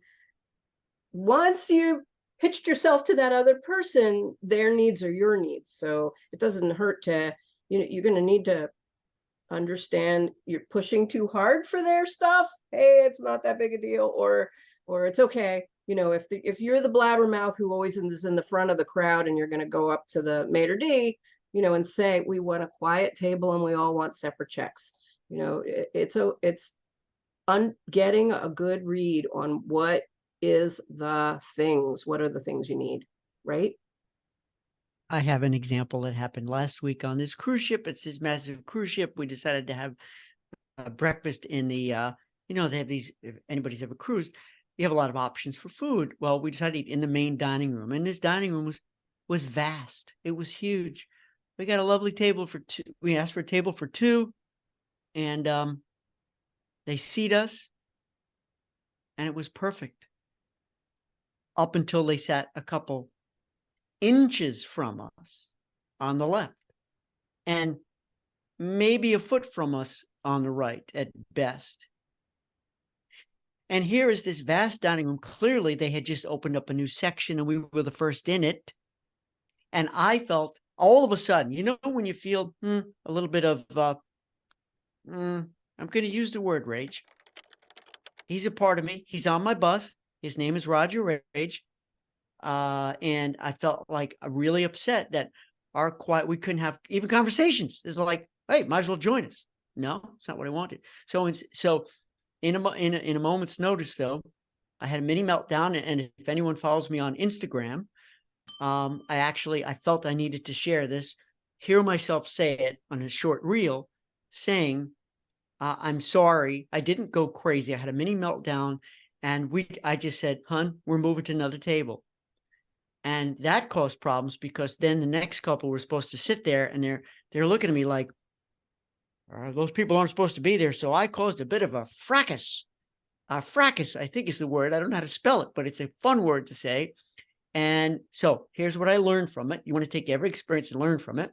once you hitched yourself to that other person, their needs are your needs. So it doesn't hurt to, you're going to need to understand you're pushing too hard for their stuff. Hey, it's not that big a deal, or it's okay. If you're the blabbermouth who always is in the front of the crowd and you're going to go up to the maitre d', and say, we want a quiet table and we all want separate checks. It's getting a good read on what are the things you need, right? I have an example that happened last week on this cruise ship. It's this massive cruise ship. We decided to have breakfast in the, they have these, if anybody's ever cruised, you have a lot of options for food. Well, we decided to eat in the main dining room, and this dining room was vast. It was huge. We got a lovely table for two. We asked for a table for two, and they seat us, and it was perfect up until they sat a couple inches from us on the left. And maybe a foot from us on the right at best. And here is this vast dining room. Clearly, they had just opened up a new section and we were the first in it. And I felt all of a sudden, you know, when you feel a little bit of, I'm going to use the word rage. He's a part of me. He's on my bus. His name is Roger Rage. And I felt like really upset that we couldn't have even conversations. It's like, hey, might as well join us. No, it's not what I wanted. So in a moment's notice, though, I had a mini meltdown. And if anyone follows me on Instagram, I felt I needed to share this, hear myself say it on a short reel, saying, I'm sorry, I didn't go crazy. I had a mini meltdown, and I just said, hun, we're moving to another table. And that caused problems because then the next couple were supposed to sit there and they're looking at me like, those people aren't supposed to be there. So I caused a bit of a fracas. Fracas, I think is the word. I don't know how to spell it, but it's a fun word to say. And so here's what I learned from it. You want to take every experience and learn from it.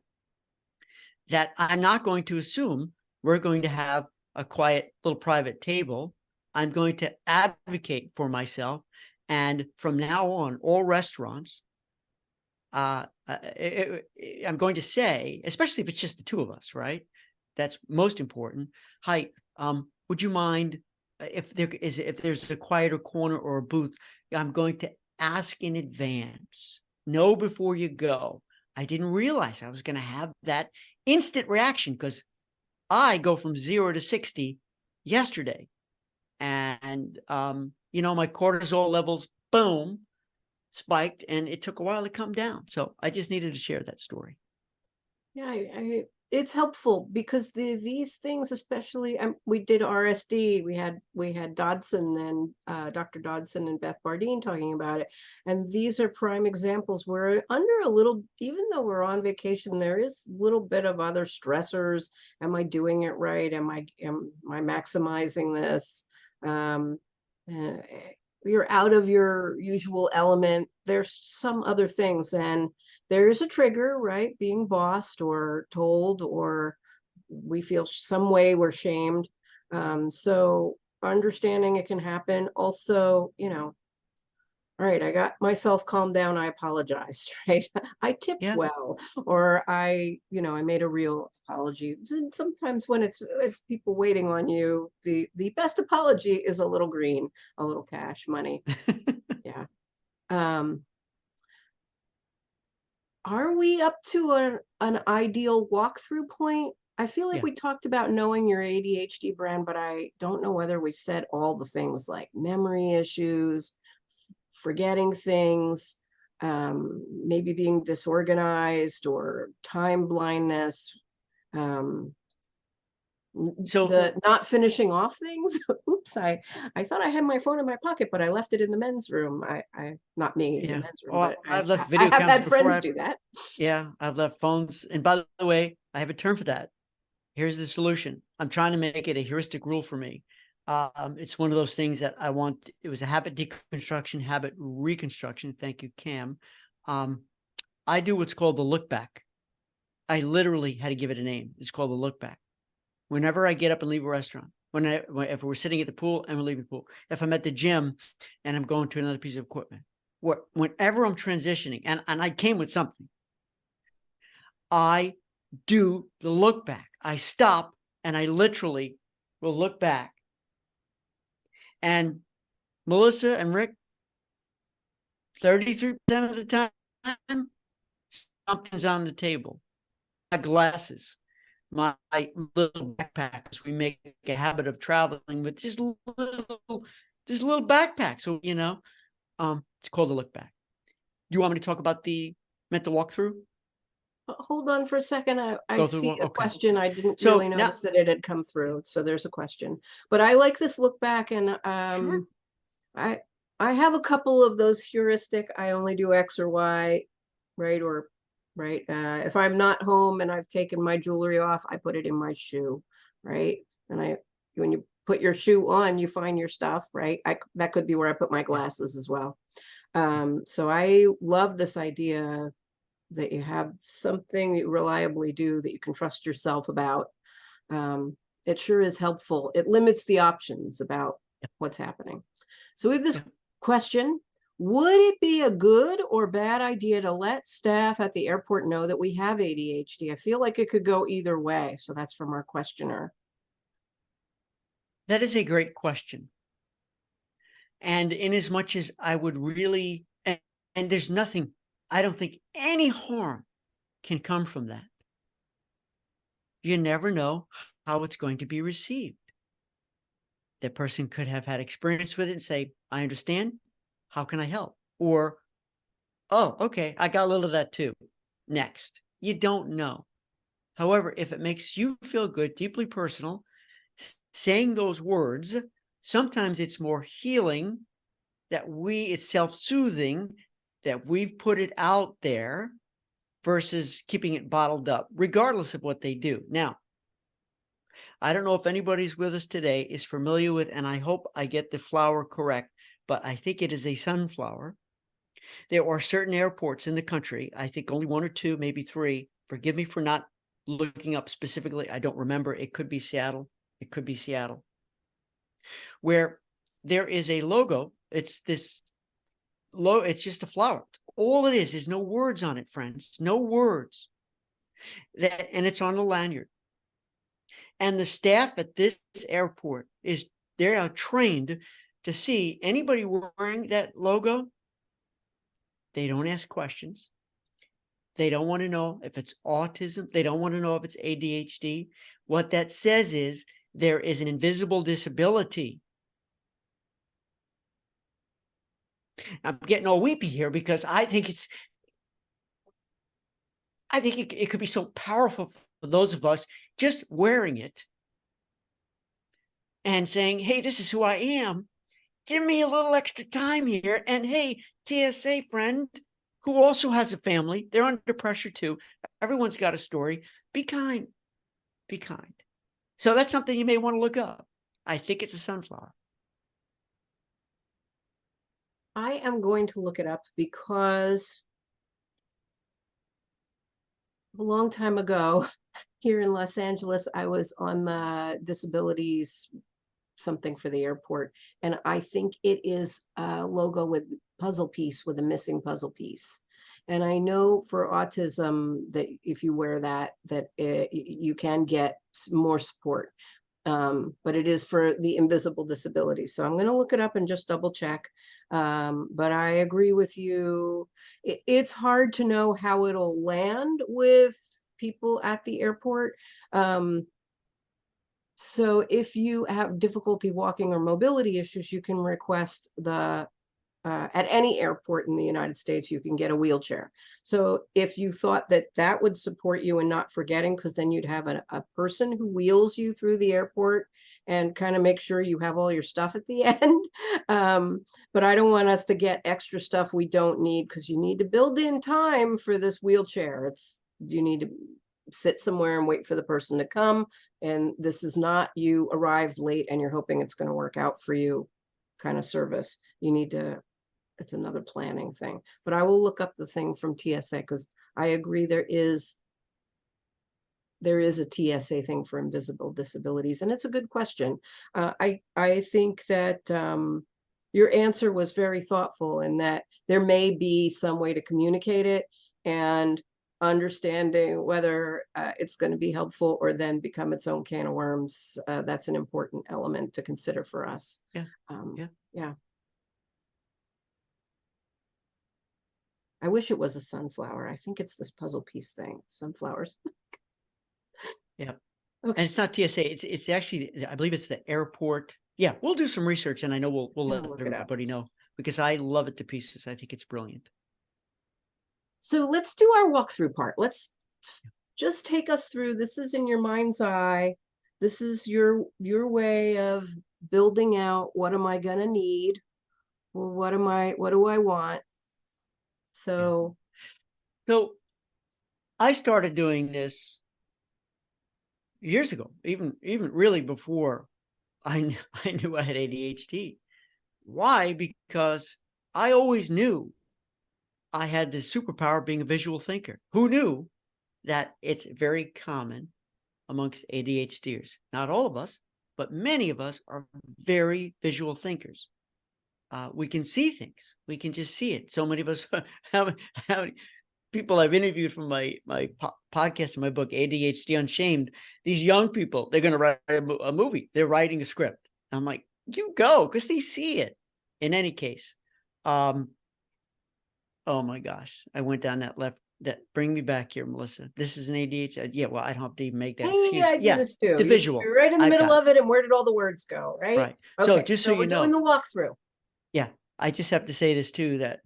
That I'm not going to assume we're going to have a quiet little private table. I'm going to advocate for myself. And from now on, all restaurants, I'm going to say, especially if it's just the two of us, right? That's most important. Hi, would you mind if there's a quieter corner or a booth? I'm going to ask in advance. Know before you go. I didn't realize I was going to have that instant reaction because I go from 0 to 60 yesterday. And, my cortisol levels, boom, spiked, and it took a while to come down. So I just needed to share that story. Yeah, it's helpful because these things, especially, we did RSD. We had Dodson and Dr. Dodson and Beth Bardeen talking about it, and these are prime examples where under a little, even though we're on vacation, there is a little bit of other stressors. Am I doing it right? Am I maximizing this? You're out of your usual element. There's some other things, and there's a trigger, right? Being bossed or told, or we feel some way we're shamed. So understanding it can happen. Also, all right, I got myself calmed down. I apologized, right? I tipped well, or I made a real apology. Sometimes when it's people waiting on you, the best apology is a little green, a little cash money. Yeah. Are we up to an ideal walkthrough point? I feel like we talked about knowing your ADHD brand, but I don't know whether we said all the things like memory issues, forgetting things, maybe being disorganized or time blindness, So the not finishing off things. Oops, I thought I had my phone in my pocket, but I left it in the men's room. Not me in the men's room, but I've left I video have cameras had friends do that. Yeah, I've left phones. And by the way, I have a term for that. Here's the solution. I'm trying to make it a heuristic rule for me. It's one of those things that I want. It was a habit deconstruction, habit reconstruction. Thank you, Cam. I do what's called the look back. I literally had to give it a name. It's called the look back. Whenever I get up and leave a restaurant, if we're sitting at the pool and we're leaving the pool, if I'm at the gym and I'm going to another piece of equipment, whenever I'm transitioning, and I came with something, I do the look back. I stop and I literally will look back. And Melissa and Rick, 33% of the time, something's on the table. My glasses, my little backpacks. We make a habit of traveling with this little backpack. So, it's called a look back. Do you want me to talk about the mental walkthrough? Hold on for a second. I see a question. I didn't So really notice that it had come through. So there's a question, but I like this look back, and Sure. I have a couple of those heuristic. I only do X or Y, right? Or right. If I'm not home and I've taken my jewelry off, I put it in my shoe, right? And when you put your shoe on, you find your stuff, right? That could be where I put my glasses as well. So I love this idea that you have something you reliably do that you can trust yourself about. It sure is helpful. It limits the options about what's happening. So we have this question. Would it be a good or bad idea to let staff at the airport know that we have ADHD? I feel like it could go either way. So that's from our questioner. That is a great question. And in as much as I would really, and there's nothing, I don't think any harm can come from that. You never know how it's going to be received. That person could have had experience with it and say, I understand. How can I help? Or, oh, okay, I got a little of that too. Next. You don't know. However, if it makes you feel good, deeply personal, saying those words, sometimes it's more healing it's self-soothing, that we've put it out there versus keeping it bottled up, regardless of what they do. Now, I don't know if anybody's with us today is familiar with, and I hope I get the flower correct, but I think it is a sunflower. There are certain airports in the country, I think only one or two, maybe three. Forgive me for not looking up specifically. I don't remember. It could be Seattle. It could be Seattle, where there is a logo. It's this logo. It's just a flower. All it is no words on it, friends. No words. And it's on the lanyard. And the staff at this airport they are trained to see anybody wearing that logo. They don't ask questions. They don't want to know if it's autism. They don't want to know if it's ADHD. What that says is there is an invisible disability. I'm getting all weepy here because I think it could be so powerful for those of us just wearing it and saying, hey, this is who I am. Give me a little extra time here. And hey, TSA friend who also has a family, they're under pressure too. Everyone's got a story. Be kind. Be kind. So that's something you may want to look up. I think it's a sunflower. I am going to look it up because a long time ago here in Los Angeles, I was on the disabilities something for the airport. And I think it is a logo with puzzle piece with a missing puzzle piece. And I know for autism that if you wear that you can get more support. But it is for the invisible disability. So I'm going to look it up and just double check. But I agree with you. It's hard to know how it'll land with people at the airport. So if you have difficulty walking or mobility issues, you can request at any airport in the United States, you can get a wheelchair. So if you thought that would support you in not forgetting, because then you'd have a person who wheels you through the airport and kind of make sure you have all your stuff at the end. But I don't want us to get extra stuff we don't need, because you need to build in time for this wheelchair. You need to sit somewhere and wait for the person to come. And this is not you arrived late and you're hoping it's going to work out for you kind of service. You need to, it's another planning thing. But I will look up the thing from TSA, because I agree there is a TSA thing for invisible disabilities, and it's a good question. I think that your answer was very thoughtful, in that there may be some way to communicate it, and understanding whether it's going to be helpful or then become its own can of worms. That's an important element to consider for us. Yeah. I wish it was a sunflower. I think it's this puzzle piece thing, sunflowers. Yeah. Okay. And it's not TSA. It's actually, I believe it's the airport. Yeah, we'll do some research, and I know we'll let everybody know, because I love it to pieces. I think it's brilliant. So let's do our walkthrough part. Let's just take us through. This is in your mind's eye. This is your way of building out, what am I going to need? Well, what do I want? So I started doing this years ago, even really before I knew I had ADHD. Why? Because I always knew I had this superpower of being a visual thinker. Who knew that it's very common amongst ADHDers? Not all of us, but many of us are very visual thinkers. We can see things. We can just see it. So many of us, how many people I've interviewed from my podcast and my book, ADHD Unshamed, these young people, they're going to write a movie. They're writing a script. I'm like, you go, because they see it. In any case, oh my gosh, I went down that bring me back here, Melissa. This is an ADHD. Yeah, well, I don't have to even make that Hey, excuse. I do Yeah, this too. the visual. You're right in the I've middle got of it, and where did all the words go, it. right? Right. So Okay, just so so you we're doing know, the walkthrough. yeah, I just have to say this too, that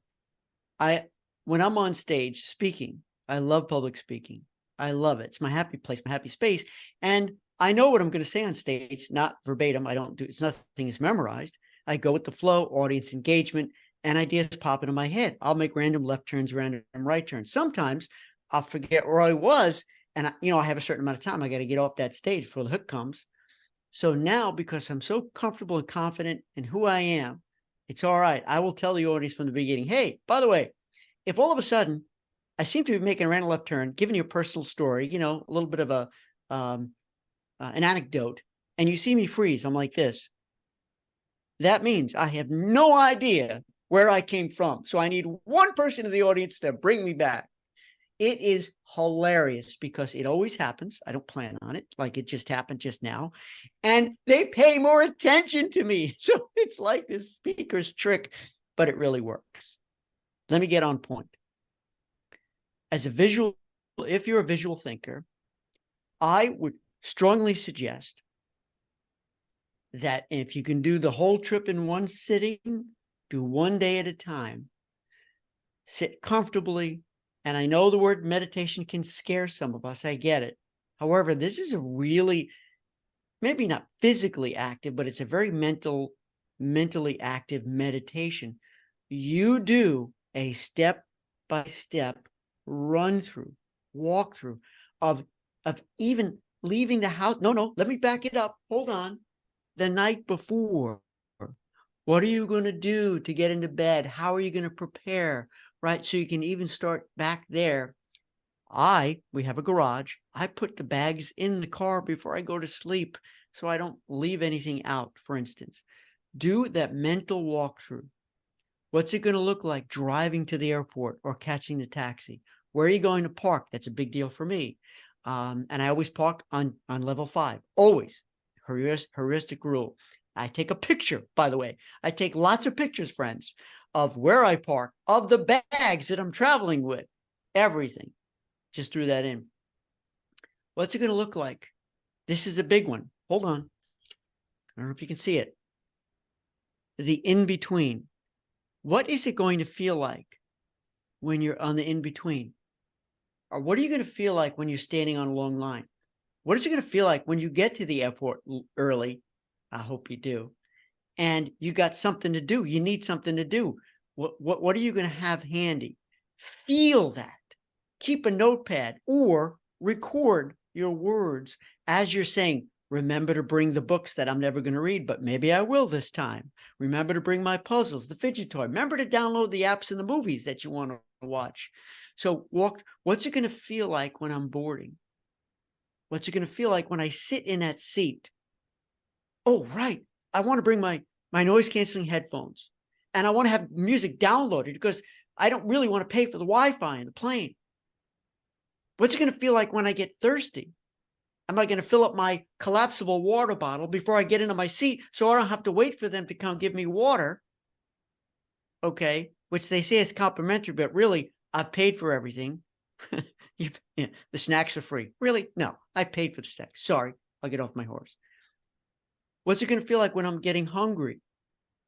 when I'm on stage speaking, I love public speaking. I love it. It's my happy place, my happy space. And I know what I'm going to say on stage, not verbatim. I don't do, it's nothing is memorized. I go with the flow, audience engagement, and ideas pop into my head. I'll make random left turns, random right turns. Sometimes I'll forget where I was. And I have a certain amount of time. I got to get off that stage before the hook comes. So now, because I'm so comfortable and confident in who I am, it's all right. I will tell the audience from the beginning, hey, by the way, if all of a sudden I seem to be making a random left turn, giving you a personal story, a little bit of an anecdote, and you see me freeze, I'm like this. That means I have no idea where I came from. So I need one person in the audience to bring me back. It is hilarious because it always happens. I don't plan on it. Like it just happened just now. And they pay more attention to me. So it's like this speaker's trick, but it really works. Let me get on point. If you're a visual thinker, I would strongly suggest that if you can do the whole trip in one sitting, do one day at a time, sit comfortably. And I know the word meditation can scare some of us. I get it. However, this is a really, maybe not physically active, but it's a very mentally active meditation. You do a step-by-step run through, walk through of even leaving the house. No, let me back it up. Hold on. The night before, what are you going to do to get into bed? How are you going to prepare? Right? So you can even start back there. We have a garage. I put the bags in the car before I go to sleep so I don't leave anything out, for instance. Do that mental walkthrough. What's it going to look like driving to the airport or catching the taxi? Where are you going to park? That's a big deal for me. And I always park on level 5. Always. Heuristic rule. I take a picture, by the way. I take lots of pictures, friends, of where I park, of the bags that I'm traveling with, everything. Just threw that in. What's it going to look like? This is a big one. Hold on. I don't know if you can see it. The in-between. What is it going to feel like when you're on the in-between? Or what are you going to feel like when you're standing on a long line? What is it going to feel like when you get to the airport early? I hope you do. And you got something to do. You need something to do. What are you going to have handy? Feel that. Keep a notepad or record your words as you're saying, remember to bring the books that I'm never going to read, but maybe I will this time. Remember to bring my puzzles, the fidget toy. Remember to download the apps and the movies that you want to watch. So what's it going to feel like when I'm boarding? What's it going to feel like when I sit in that seat? Oh, right. I want to bring my noise canceling headphones and I want to have music downloaded because I don't really want to pay for the Wi-Fi in the plane. What's it going to feel like when I get thirsty? Am I going to fill up my collapsible water bottle before I get into my seat so I don't have to wait for them to come give me water? Okay, which they say is complimentary, but really, I paid for everything. The snacks are free. Really? No, I paid for the snacks. Sorry, I'll get off my horse. What's it going to feel like when I'm getting hungry?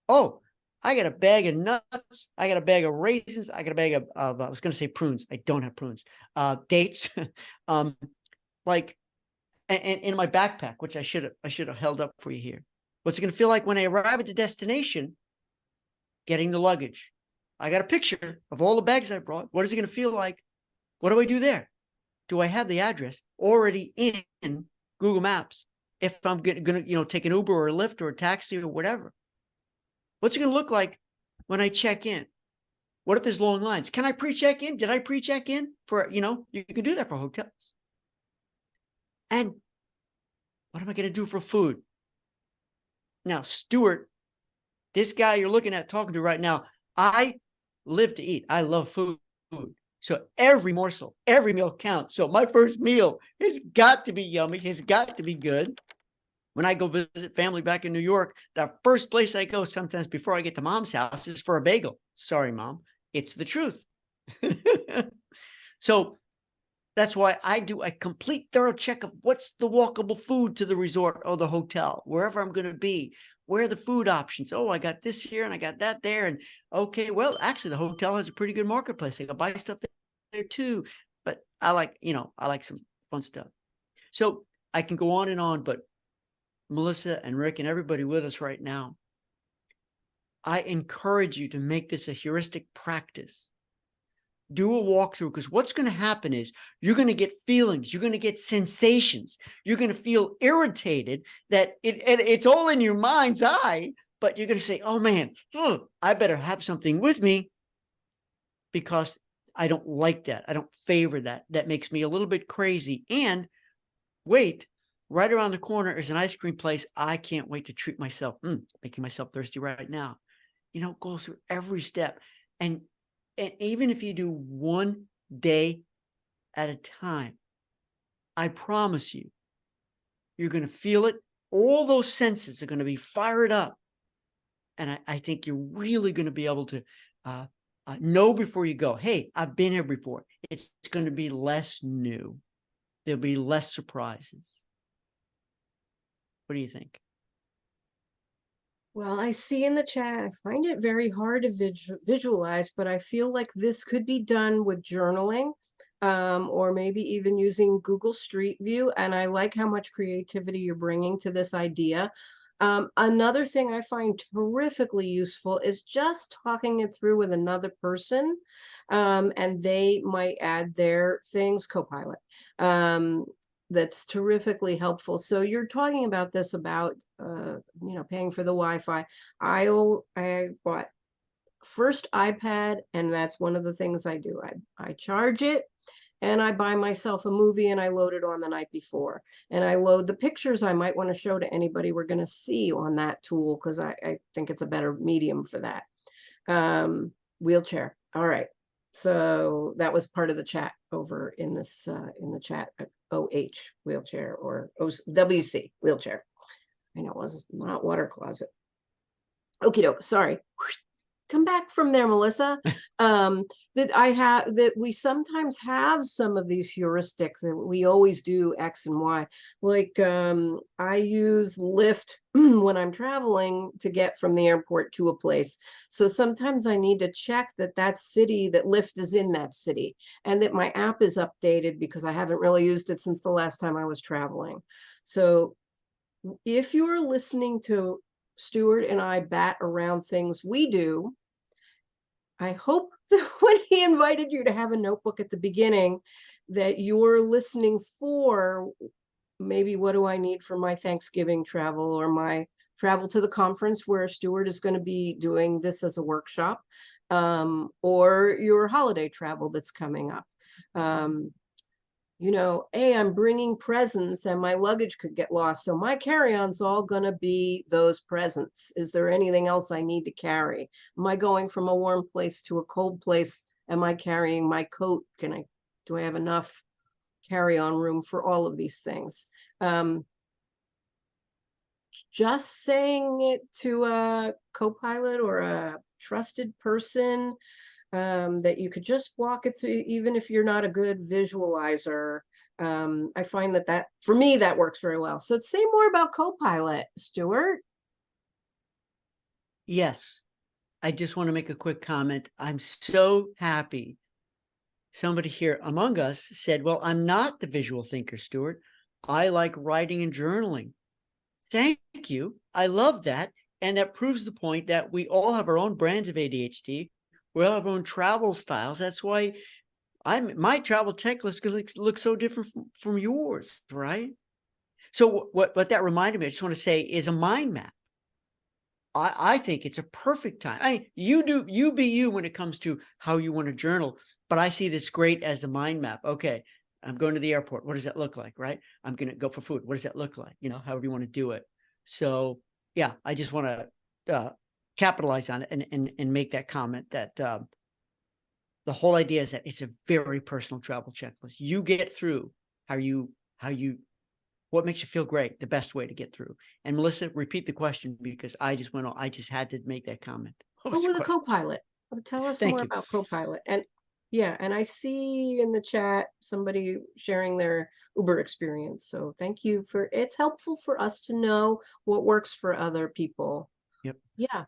Oh, I got a bag of nuts. I got a bag of raisins. I got a bag of I was going to say prunes. I don't have prunes. Dates. Like, and in my backpack, which I should have held up for you here. What's it going to feel like when I arrive at the destination, getting the luggage? I got a picture of all the bags I brought. What is it going to feel like? What do I do there? Do I have the address already in Google Maps? If I'm going to, take an Uber or a Lyft or a taxi or whatever. What's it going to look like when I check in? What if there's long lines? Can I pre-check in? Did I pre-check in for, you can do that for hotels. And what am I going to do for food? Now, Stuart, this guy you're looking at, talking to right now, I live to eat. I love food. So every morsel, every meal counts. So my first meal has got to be yummy, has got to be good. When I go visit family back in New York, the first place I go sometimes before I get to mom's house is for a bagel. Sorry, mom. It's the truth. So that's why I do a complete thorough check of what's the walkable food to the resort or the hotel, wherever I'm going to be. Where are the food options? Oh, I got this here and I got that there. And okay, well, actually, the hotel has a pretty good marketplace. I can buy stuff there too. But I like some fun stuff. So I can go on, but Melissa and Rick and everybody with us right now, I encourage you to make this a heuristic practice. Do a walkthrough, because what's going to happen is you're going to get feelings, you're going to get sensations, you're going to feel irritated that it's all in your mind's eye, but you're going to say, oh man, I better have something with me because I don't like that. I don't favor that. That makes me a little bit crazy. And wait, right around the corner is an ice cream place. I can't wait to treat myself. Making myself thirsty right now. Go through every step. And even if you do one day at a time, I promise you, you're going to feel it. All those senses are going to be fired up. And I think you're really going to be able to know before you go, hey, I've been here before. It's going to be less new. There'll be less surprises. What do you think? Well, I see in the chat, I find it very hard to visualize, but I feel like this could be done with journaling, or maybe even using Google Street View. And I like how much creativity you're bringing to this idea. Another thing I find terrifically useful is just talking it through with another person, and they might add their things, co-pilot. That's terrifically helpful. So you're talking about this about, paying for the Wi-Fi. I bought first iPad, and that's one of the things I do. I charge it, and I buy myself a movie, and I load it on the night before. And I load the pictures I might want to show to anybody we're going to see on that tool, because I think it's a better medium for that. Wheelchair. All right. So that was part of the chat over in this in the chat. OH wheelchair, or WC wheelchair. I know it was not water closet. Okie doke. Sorry. Come back from there, Melissa. That we sometimes have some of these heuristics that we always do X and Y. Like I use Lyft when I'm traveling to get from the airport to a place. So sometimes I need to check that that Lyft is in that city, and that my app is updated, because I haven't really used it since the last time I was traveling. So if you're listening to Stuart and I bat around things we do, I hope that when he invited you to have a notebook at the beginning, that you're listening for maybe, what do I need for my Thanksgiving travel, or my travel to the conference where Stuart is going to be doing this as a workshop, or your holiday travel that's coming up. Hey, I'm bringing presents and my luggage could get lost, so my carry-on's all going to be those presents. Is there anything else I need to carry? Am I going from a warm place to a cold place? Am I carrying my coat? Do I have enough carry-on room for all of these things? Just saying it to a co-pilot or a trusted person, that you could just walk it through, even if you're not a good visualizer. I find that for me, that works very well. So say more about co-pilot, Stuart. Yes. I just want to make a quick comment. I'm so happy somebody here among us said, well, I'm not the visual thinker, Stuart. I like writing and journaling. Thank you. I love that. And that proves the point that we all have our own brands of ADHD. We all have our own travel styles. That's why my travel checklist looks so different from yours, right? So what that reminded me, I just want to say, is a mind map. I think it's a perfect time. I mean, you be you when it comes to how you want to journal, but I see this great as a mind map. Okay, I'm going to the airport. What does that look like? Right. I'm going to go for food. What does that look like? However you want to do it. So yeah, I just want to capitalize on it and make that comment that the whole idea is that it's a very personal travel checklist. You get through how you what makes you feel great, the best way to get through. And Melissa, repeat the question because I just had to make that comment. What was Oh, the with a question? co-pilot. Tell us more Thank you. about co-pilot. And yeah, and I see in the chat somebody sharing their Uber experience. So thank you for it's helpful for us to know what works for other people. Yep. Yeah.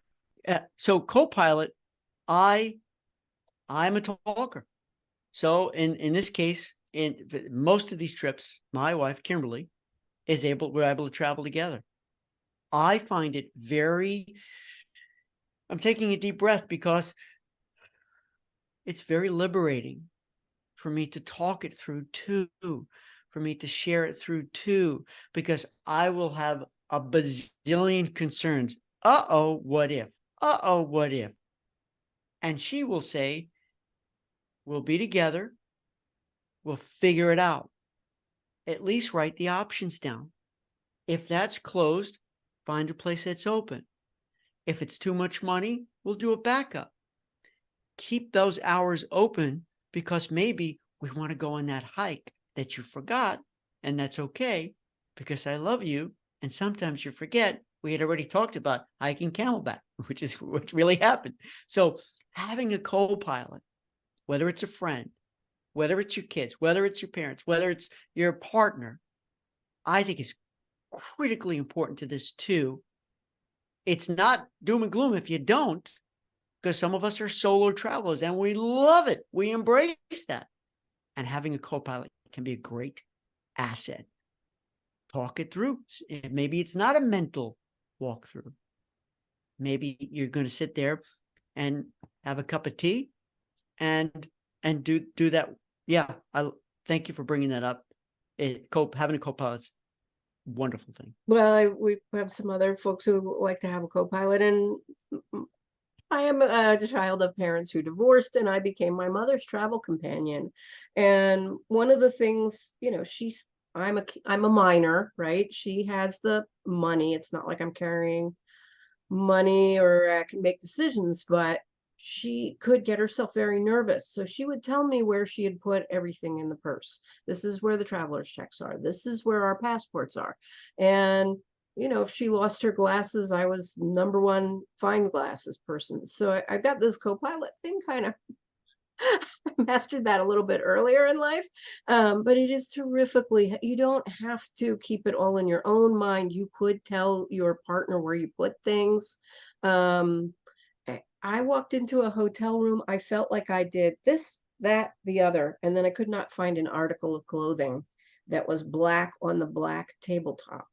So co-pilot, I'm a talker. So in this case, in most of these trips, my wife Kimberly we're able to travel together. I find it I'm taking a deep breath because it's very liberating for me to talk it through too, for me to share it through too, because I will have a bazillion concerns. Uh-oh, what if? Uh-oh, what if? And she will say, we'll be together. We'll figure it out. At least write the options down. If that's closed, find a place that's open. If it's too much money, we'll do a backup. Keep those hours open because maybe we want to go on that hike that you forgot, and that's okay because I love you. And sometimes you forget we had already talked about hiking Camelback, which is what really happened. So having a co-pilot, whether it's a friend, whether it's your kids, whether it's your parents, whether it's your partner, I think is critically important to this too. It's not doom and gloom if you don't, because some of us are solo travelers and we love it. We embrace that. And having a co-pilot can be a great asset. Talk it through. Maybe it's not a mental walkthrough. Maybe you're going to sit there and have a cup of tea and do that. Yeah, I thank you for bringing that up. Having a co-pilot's a wonderful thing. Well, we have some other folks who like to have a co-pilot, and I am a child of parents who divorced, and I became my mother's travel companion. And one of the things, I'm a minor, right? She has the money. It's not like I'm carrying money or I can make decisions, but she could get herself very nervous. So she would tell me where she had put everything in the purse. This is where the traveler's checks are. This is where our passports are. And if she lost her glasses, I was number one find glasses person. So I got this co-pilot thing kind of mastered that a little bit earlier in life. But it is terrifically, you don't have to keep it all in your own mind. You could tell your partner where you put things. I walked into a hotel room. I felt like I did this, that, the other, and then I could not find an article of clothing that was black on the black tabletop.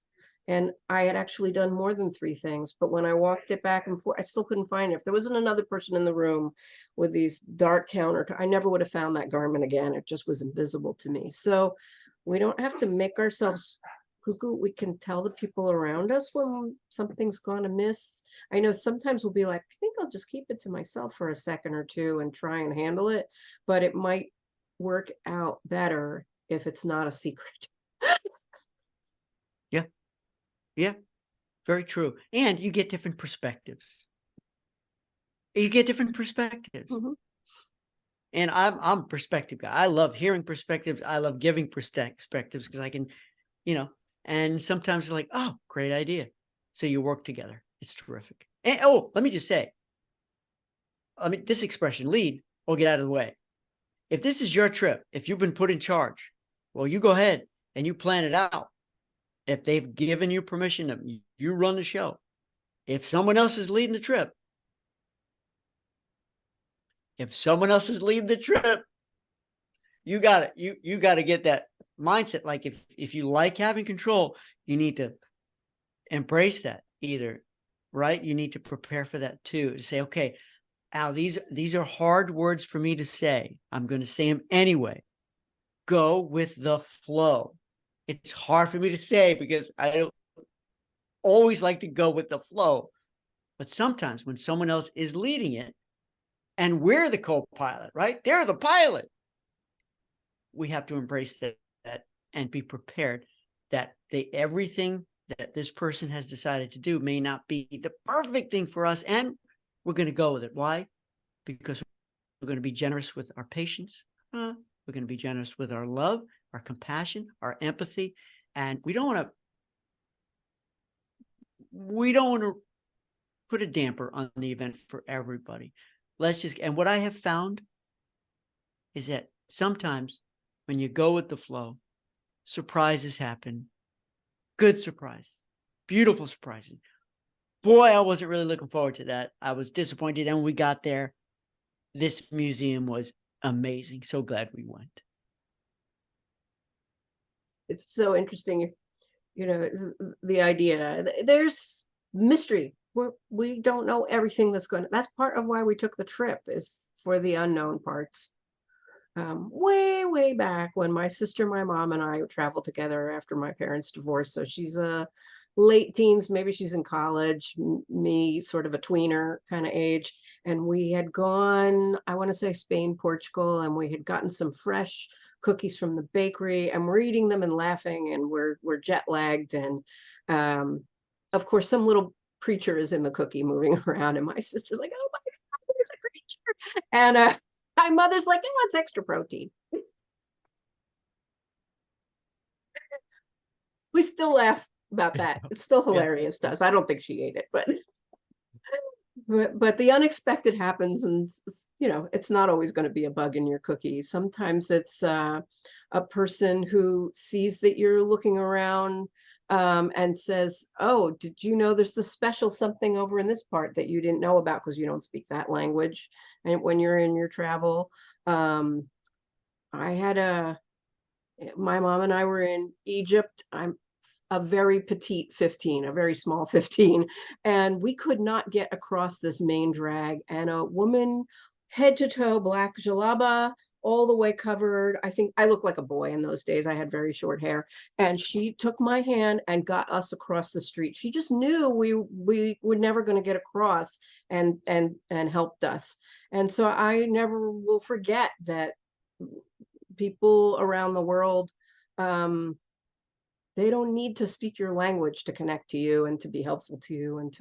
And I had actually done more than three things, but when I walked it back and forth, I still couldn't find it. If there wasn't another person in the room with these dark I never would have found that garment again. It just was invisible to me. So we don't have to make ourselves cuckoo. We can tell the people around us when something's gone amiss. I know sometimes we'll be like, I think I'll just keep it to myself for a second or two and try and handle it, but it might work out better if it's not a secret. Yeah. Yeah. Very true. And you get different perspectives. You get different perspectives. Mhm. And I'm a perspective guy. I love hearing perspectives. I love giving perspectives because I can, and sometimes it's like, oh, great idea. So you work together. It's terrific. And let me just say, this expression, lead or get out of the way. If this is your trip, if you've been put in charge, well, you go ahead and you plan it out. If they've given you permission, you run the show. If someone else is leading the trip, you got it. You got to get that mindset. Like if you like having control, you need to embrace that either, right? You need to prepare for that too. To say, okay, Al, these are hard words for me to say. I'm going to say them anyway. Go with the flow. It's hard for me to say because I don't always like to go with the flow, But sometimes when someone else is leading it and we're the co-pilot, right? They're the pilot. We have to embrace that and be prepared that everything that this person has decided to do may not be the perfect thing for us. And we're going to go with it. Why? Because we're going to be generous with our patience. We're going to be generous with our love, our compassion, our empathy. And we don't want to put a damper on the event for everybody. And what I have found is that sometimes when you go with the flow, surprises happen, good surprises, beautiful surprises. Boy, I wasn't really looking forward to that. I was disappointed. And when we got there, this museum was amazing. So glad we went. It's so interesting, the idea. There's mystery. We don't know everything that's part of why we took the trip, is for the unknown parts. Way back when my sister, my mom, and I traveled together after my parents' divorce. So she's late teens, maybe she's in college, me sort of a tweener kind of age. And we had gone, I want to say Spain, Portugal, and we had gotten some fresh cookies from the bakery, and we're eating them and laughing, and we're jet lagged. And of course, some little creature is in the cookie moving around, and my sister's like, "Oh my God, there's a creature!" And my mother's like, "Oh, it's extra protein." We still laugh about that. It's still hilarious to us. I don't think she ate it, but the unexpected happens, and it's not always going to be a bug in your cookie. Sometimes it's a person who sees that you're looking around and says, "Oh, did you know there's this special something over in this part that you didn't know about because you don't speak that language?" And when you're in your travel, my mom and I were in Egypt. I'm a very petite 15, a very small 15, and we could not get across this main drag, and a woman, head to toe, black jalaba, all the way covered. I think I looked like a boy in those days. I had very short hair, and she took my hand and got us across the street. She just knew we were never going to get across, and helped us. And so I never will forget that people around the world, they don't need to speak your language to connect to you and to be helpful to you, and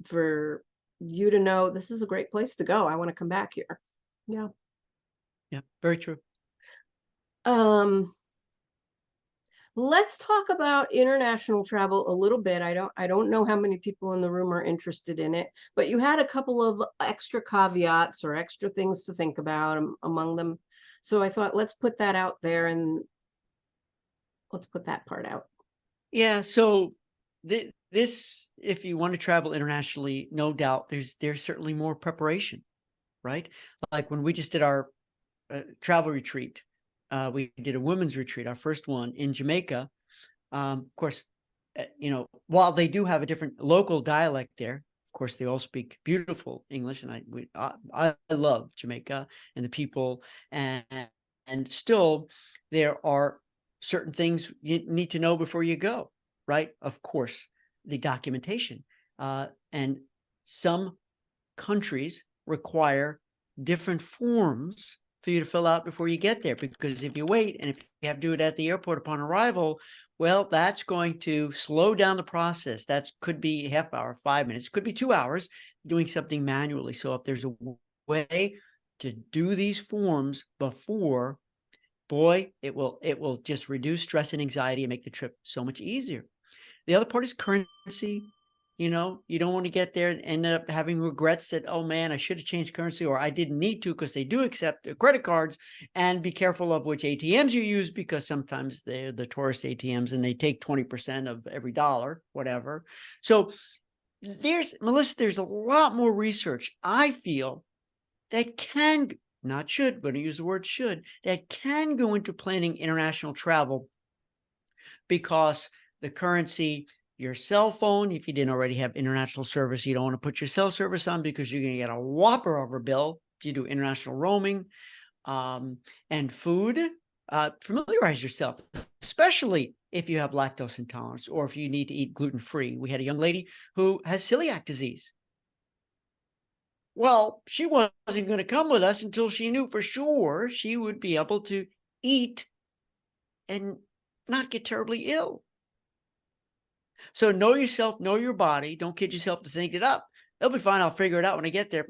for you to know this is a great place to go. I want to come back here. Yeah. Yeah, very true. Let's talk about international travel a little bit. I don't know how many people in the room are interested in it, but you had a couple of extra caveats or extra things to think about among them. So I thought, let's put that out there, and let's put that part out. Yeah. So this, if you want to travel internationally, no doubt there's certainly more preparation, right? Like when we just did our travel retreat, we did a women's retreat, our first one in Jamaica. Of course, while they do have a different local dialect there, of course, they all speak beautiful English, and I love Jamaica and the people, and still there are certain things you need to know before you go, right? Of course, the documentation, and some countries require different forms for you to fill out before you get there, because if you wait and if you have to do it at the airport upon arrival, well, that's going to slow down the process. That could be a half hour, 5 minutes, could be 2 hours doing something manually. So if there's a way to do these forms before, boy, it will just reduce stress and anxiety and make the trip so much easier. The other part is currency. You don't want to get there and end up having regrets that, oh man, I should have changed currency, or I didn't need to, because they do accept credit cards. And be careful of which ATMs you use, because sometimes they're the tourist ATMs and they take 20% of every dollar, whatever. So Melissa, there's a lot more research, I feel, that can, not should, but I use the word should, that can go into planning international travel, because the currency, your cell phone, if you didn't already have international service, you don't want to put your cell service on, because you're going to get a whopper of a bill if you do international roaming. And food, familiarize yourself, especially if you have lactose intolerance or if you need to eat gluten-free. We had a young lady who has celiac disease. Well, she wasn't going to come with us until she knew for sure she would be able to eat and not get terribly ill. So know yourself, know your body. Don't kid yourself to think it up. It'll be fine. I'll figure it out when I get there.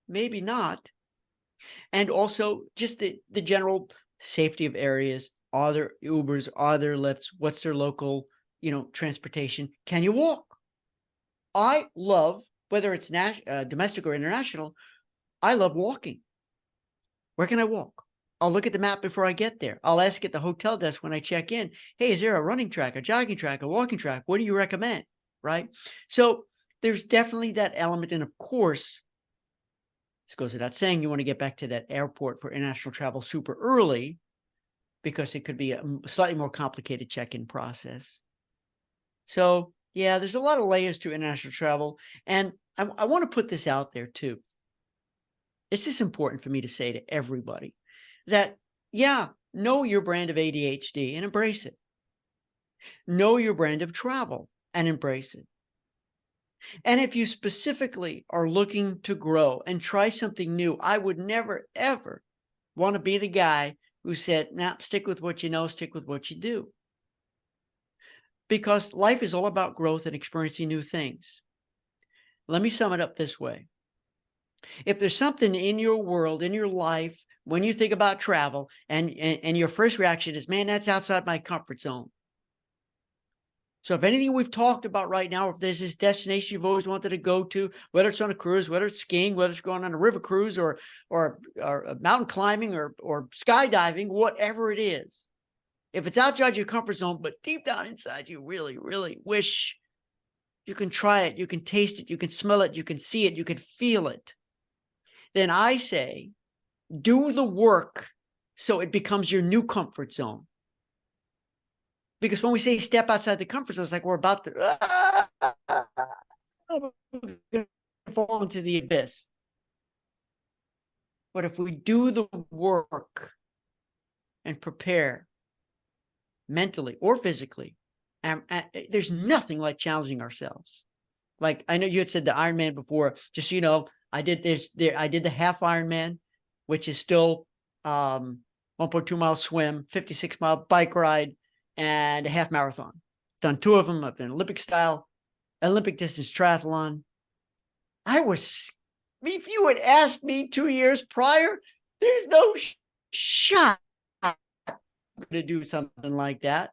Maybe not. And also just the general safety of areas. Are there Ubers? Are there Lyfts? What's their local, transportation? Can you walk? I love, whether it's domestic or international, I love walking. Where can I walk? I'll look at the map before I get there. I'll ask at the hotel desk when I check in, hey, is there a running track, a jogging track, a walking track? What do you recommend? Right? So there's definitely that element. And of course, this goes without saying, you want to get back to that airport for international travel super early because it could be a slightly more complicated check-in process. So yeah, there's a lot of layers to international travel. And I want to put this out there too. It's just important for me to say to everybody that, yeah, know your brand of ADHD and embrace it. Know your brand of travel and embrace it. And if you specifically are looking to grow and try something new, I would never, ever want to be the guy who said, nah, stick with what you know, stick with what you do. Because life is all about growth and experiencing new things. Let me sum it up this way. If there's something in your world, in your life, when you think about travel and your first reaction is, man, that's outside my comfort zone. So if anything we've talked about right now, if there's this destination you've always wanted to go to, whether it's on a cruise, whether it's skiing, whether it's going on a river cruise or mountain climbing or skydiving, whatever it is, if it's outside your comfort zone, but deep down inside you really, really wish you can try it, you can taste it, you can smell it, you can see it, you can feel it, then I say, do the work so it becomes your new comfort zone. Because when we say step outside the comfort zone, it's like we're about to fall into the abyss. But if we do the work and prepare mentally or physically, there's nothing like challenging ourselves. Like I know you had said the Ironman before, just so you know, I did the half Ironman, which is still 1.2 mile swim, 56-mile bike ride, and a half marathon. Done 2 of them. I've done Olympic distance triathlon. If you had asked me 2 years prior, there's no shot to do something like that.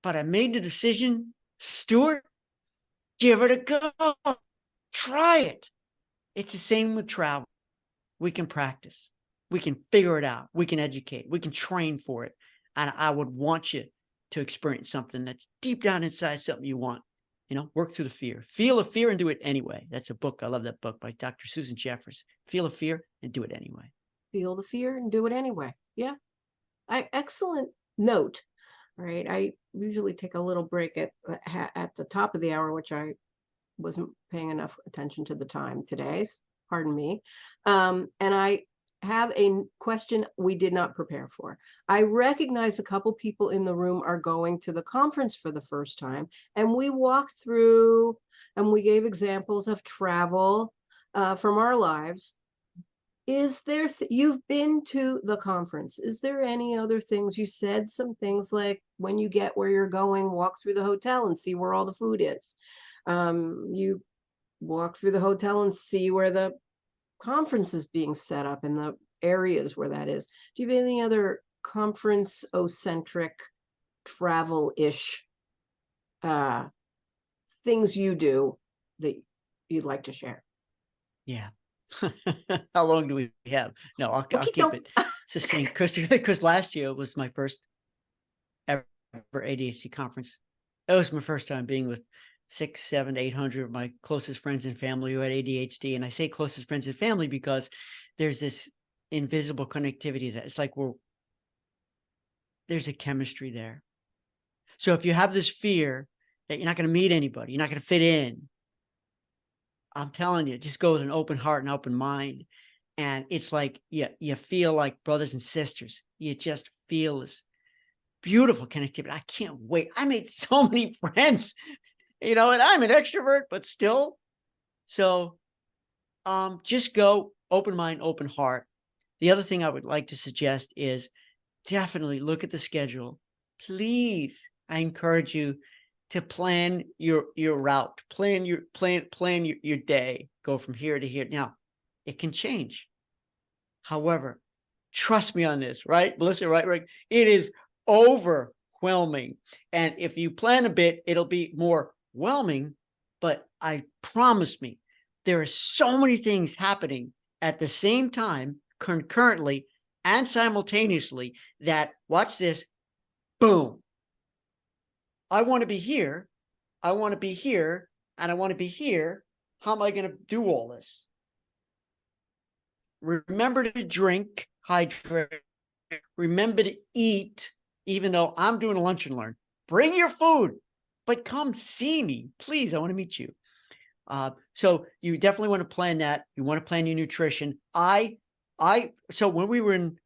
But I made the decision, Stuart, give it a go. Try it. It's the same with travel. We can practice. We can figure it out. We can educate. We can train for it. And I would want you to experience something that's deep down inside, something you want. Work through the fear. Feel a fear and do it anyway. That's a book. I love that book by Dr. Susan Jeffers. Feel a fear and do it anyway. Feel the fear and do it anyway. Yeah. Excellent note. Right. I usually take a little break at the top of the hour, which I wasn't paying enough attention to the time today. Pardon me. And I have a question we did not prepare for. I recognize a couple people in the room are going to the conference for the first time, and we walked through and we gave examples of travel from our lives. Is there, you've been to the conference, is there any other things? You said some things like when you get where you're going, walk through the hotel and see where all the food is. You walk through the hotel and see where the conference is being set up in the areas where that is. Do you have any other conference-centric travel-ish things you do that you'd like to share? Yeah. How long do we have? No, I'll keep it succinct because last year was my first ever ADHD conference. It was my first time being with 600, 700, 800 of my closest friends and family who had ADHD. And I say closest friends and family because there's this invisible connectivity that it's like there's a chemistry there. So if you have this fear that you're not going to meet anybody, you're not going to fit in, I'm telling you, just go with an open heart and open mind. And it's like you feel like brothers and sisters. You just feel this beautiful connectivity. I can't wait. I made so many friends, and I'm an extrovert, but still. So just go open mind, open heart. The other thing I would like to suggest is definitely look at the schedule. Please, I encourage you to plan your route, plan your day, go from here to here. Now, it can change. However, trust me on this, right? Melissa, right? It is overwhelming. And if you plan a bit, it'll be more whelming. But I promise me, there are so many things happening at the same time, concurrently and simultaneously, that, watch this, boom. I want to be here. I want to be here. And I want to be here. How am I going to do all this? Remember to drink, hydrate. Remember to eat, even though I'm doing a lunch and learn. Bring your food, but come see me. Please, I want to meet you. So you definitely want to plan that. You want to plan your nutrition. So when we were in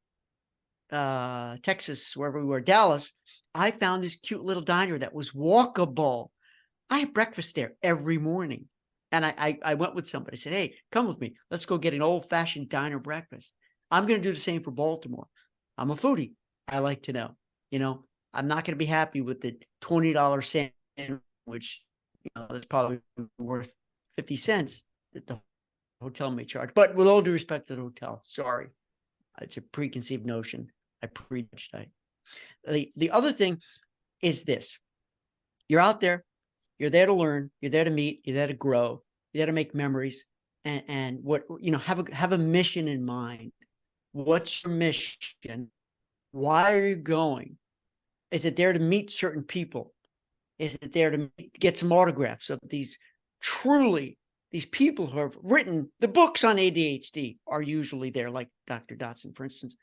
Texas, wherever we were, Dallas, I found this cute little diner that was walkable. I had breakfast there every morning. And I went with somebody. I said, hey, come with me. Let's go get an old-fashioned diner breakfast. I'm going to do the same for Baltimore. I'm a foodie. I like to know. I'm not going to be happy with the $20 sandwich. That's probably worth 50 cents that the hotel may charge. But with all due respect to the hotel, sorry. It's a preconceived notion. I prejudged. The other thing is this. You're out there. You're there to learn. You're there to meet. You're there to grow. You're there to make memories. And what, have a mission in mind. What's your mission? Why are you going? Is it there to meet certain people? Is it there to get some autographs of these people who have written the books on ADHD are usually there, like Dr. Dotson, for instance.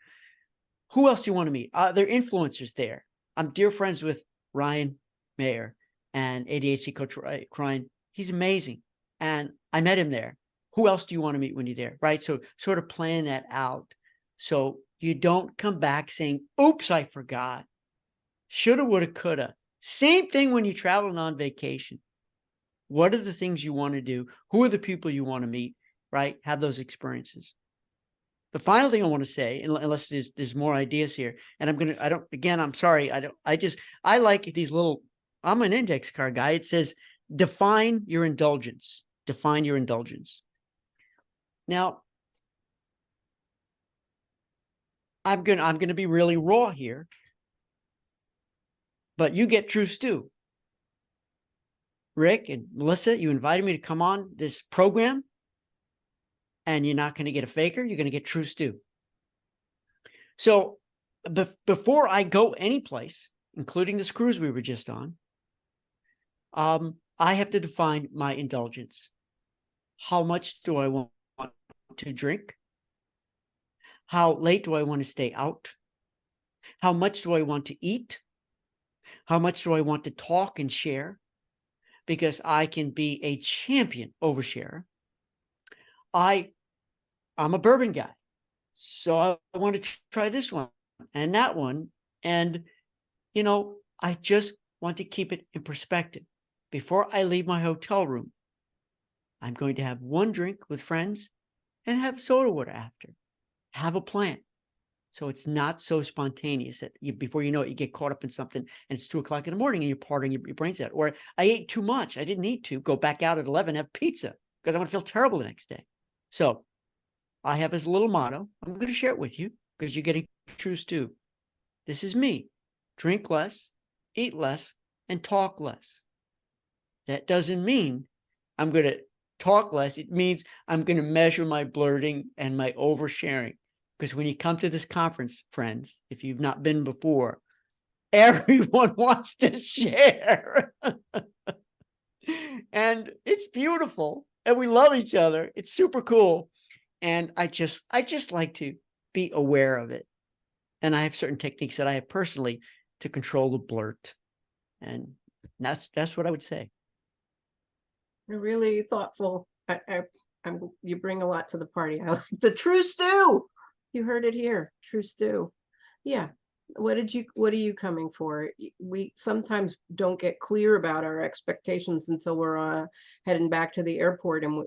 Who else do you want to meet? There are influencers there. I'm dear friends with Ryan Mayer and ADHD coach Ryan. He's amazing. And I met him there. Who else do you want to meet when you're there? Right. So sort of plan that out. So you don't come back saying, oops, I forgot. Shoulda, woulda, coulda. Same thing when you're traveling on vacation. What are the things you want to do? Who are the people you want to meet? Right? Have those experiences. The final thing I want to say, unless there's more ideas here, and I'm sorry. I like these little, I'm an index card guy. It says, define your indulgence. Define your indulgence. Now, I'm going to be really raw here, but you get true stew. Rick and Melissa, you invited me to come on this program, and you're not going to get a faker. You're going to get true stew. So before I go any place, including this cruise we were just on, I have to define my indulgence. How much do I want to drink? How late do I want to stay out? How much do I want to eat? How much do I want to talk and share? Because I can be a champion oversharer. I'm a bourbon guy. So I want to try this one and that one. And, I just want to keep it in perspective. Before I leave my hotel room, I'm going to have one drink with friends and have soda water after. Have a plan. So it's not so spontaneous that before you know it, you get caught up in something and it's 2:00 in the morning and you're partying your brains out. Or I ate too much. I didn't need to go back out at 11, have pizza because I'm going to feel terrible the next day. So I have this little motto. I'm going to share it with you because you're getting true stew. This is me. Drink less, eat less, and talk less. That doesn't mean I'm going to talk less. It means I'm going to measure my blurting and my oversharing. Because when you come to this conference, friends, if you've not been before, everyone wants to share. And it's beautiful. And we love each other. It's super cool. And I just like to be aware of it. And I have certain techniques that I have personally to control the blurt. And that's what I would say. You're really thoughtful. You bring a lot to the party. I like the true stew. You heard it here. True stew. Yeah. What are you coming for? We sometimes don't get clear about our expectations until we're heading back to the airport, and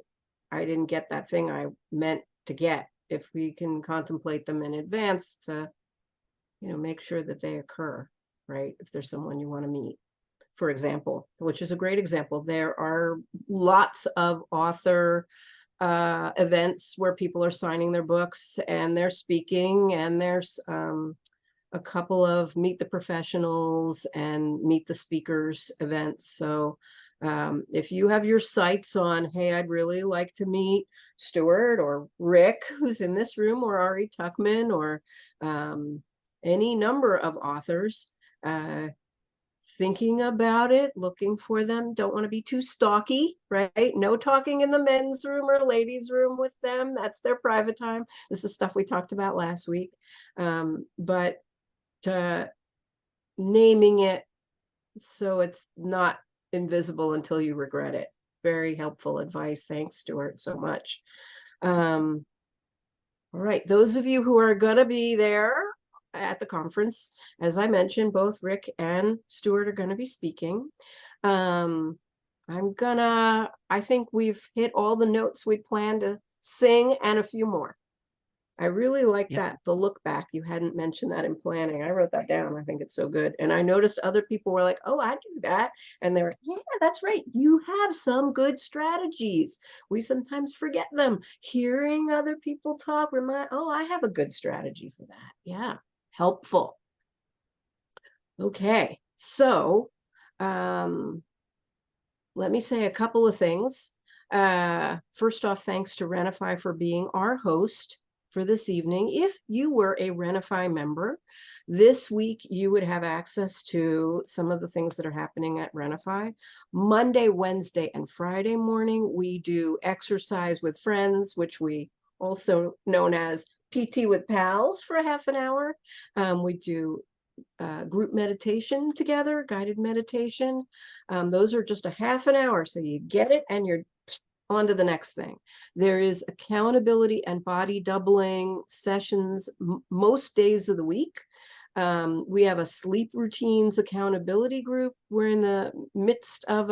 I didn't get that thing I meant to get. If we can contemplate them in advance to, make sure that they occur, right? If there's someone you want to meet, for example, which is a great example. There are lots of author events where people are signing their books and they're speaking, and there's a couple of meet the professionals and meet the speakers events. So if you have your sights on, hey, I'd really like to meet Stuart or Rick, who's in this room, or Ari Tuckman, or any number of authors, thinking about it, looking for them. Don't want to be too stalky, right? No talking in the men's room or ladies' room with them. That's their private time. This is stuff we talked about last week. But naming it so it's not invisible until you regret it. Very helpful advice. Thanks, Stuart, so much. All right, those of you who are going to be there at the conference, as I mentioned, both Rick and Stuart are going to be speaking. I think we've hit all the notes we planned to sing and a few more. I really like that, the look back. You hadn't mentioned that in planning. I wrote that down. I think it's so good. And I noticed other people were like, oh, I do that. And they're, yeah, that's right. You have some good strategies. We sometimes forget them. Hearing other people talk, oh, I have a good strategy for that. Yeah, helpful. Okay, so let me say a couple of things. First off, thanks to Renify for being our host for this evening. If you were a Renify member, this week you would have access to some of the things that are happening at Renify. Monday, Wednesday, and Friday morning, we do exercise with friends, which we also known as PT with pals, for a half an hour. We do group meditation together, guided meditation. Those are just a half an hour, so you get it and you're on to the next thing. There is accountability and body doubling sessions most days of the week. We have a sleep routines accountability group. We're in the midst of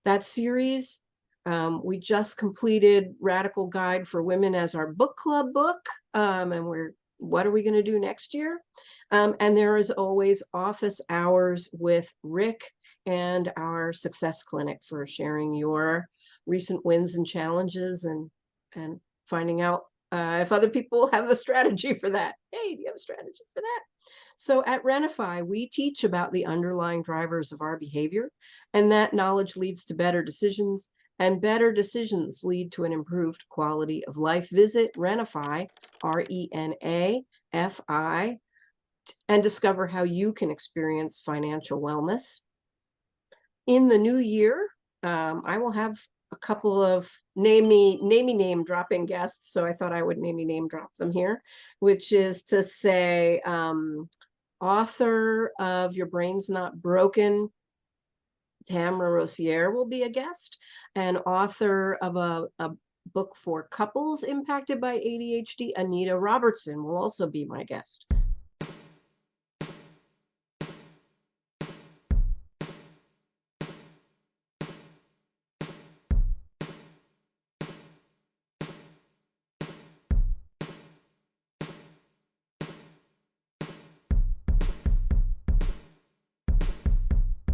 that series. We just completed Radical Guide for Women as our book club book, and what are we going to do next year? And there is always office hours with Rick and our success clinic for sharing your recent wins and challenges, and finding out if other people have a strategy for that. Hey, do you have a strategy for that? So at Renify, we teach about the underlying drivers of our behavior, and that knowledge leads to better decisions, and better decisions lead to an improved quality of life. Visit Renify, RENAFI, and discover how you can experience financial wellness. In the new year, I will have a couple of name dropping guests. So I thought I would name drop them here, which is to say, author of Your Brain's Not Broken, Tamara Rossier, will be a guest, and author of a book for couples impacted by ADHD, Anita Robertson, will also be my guest.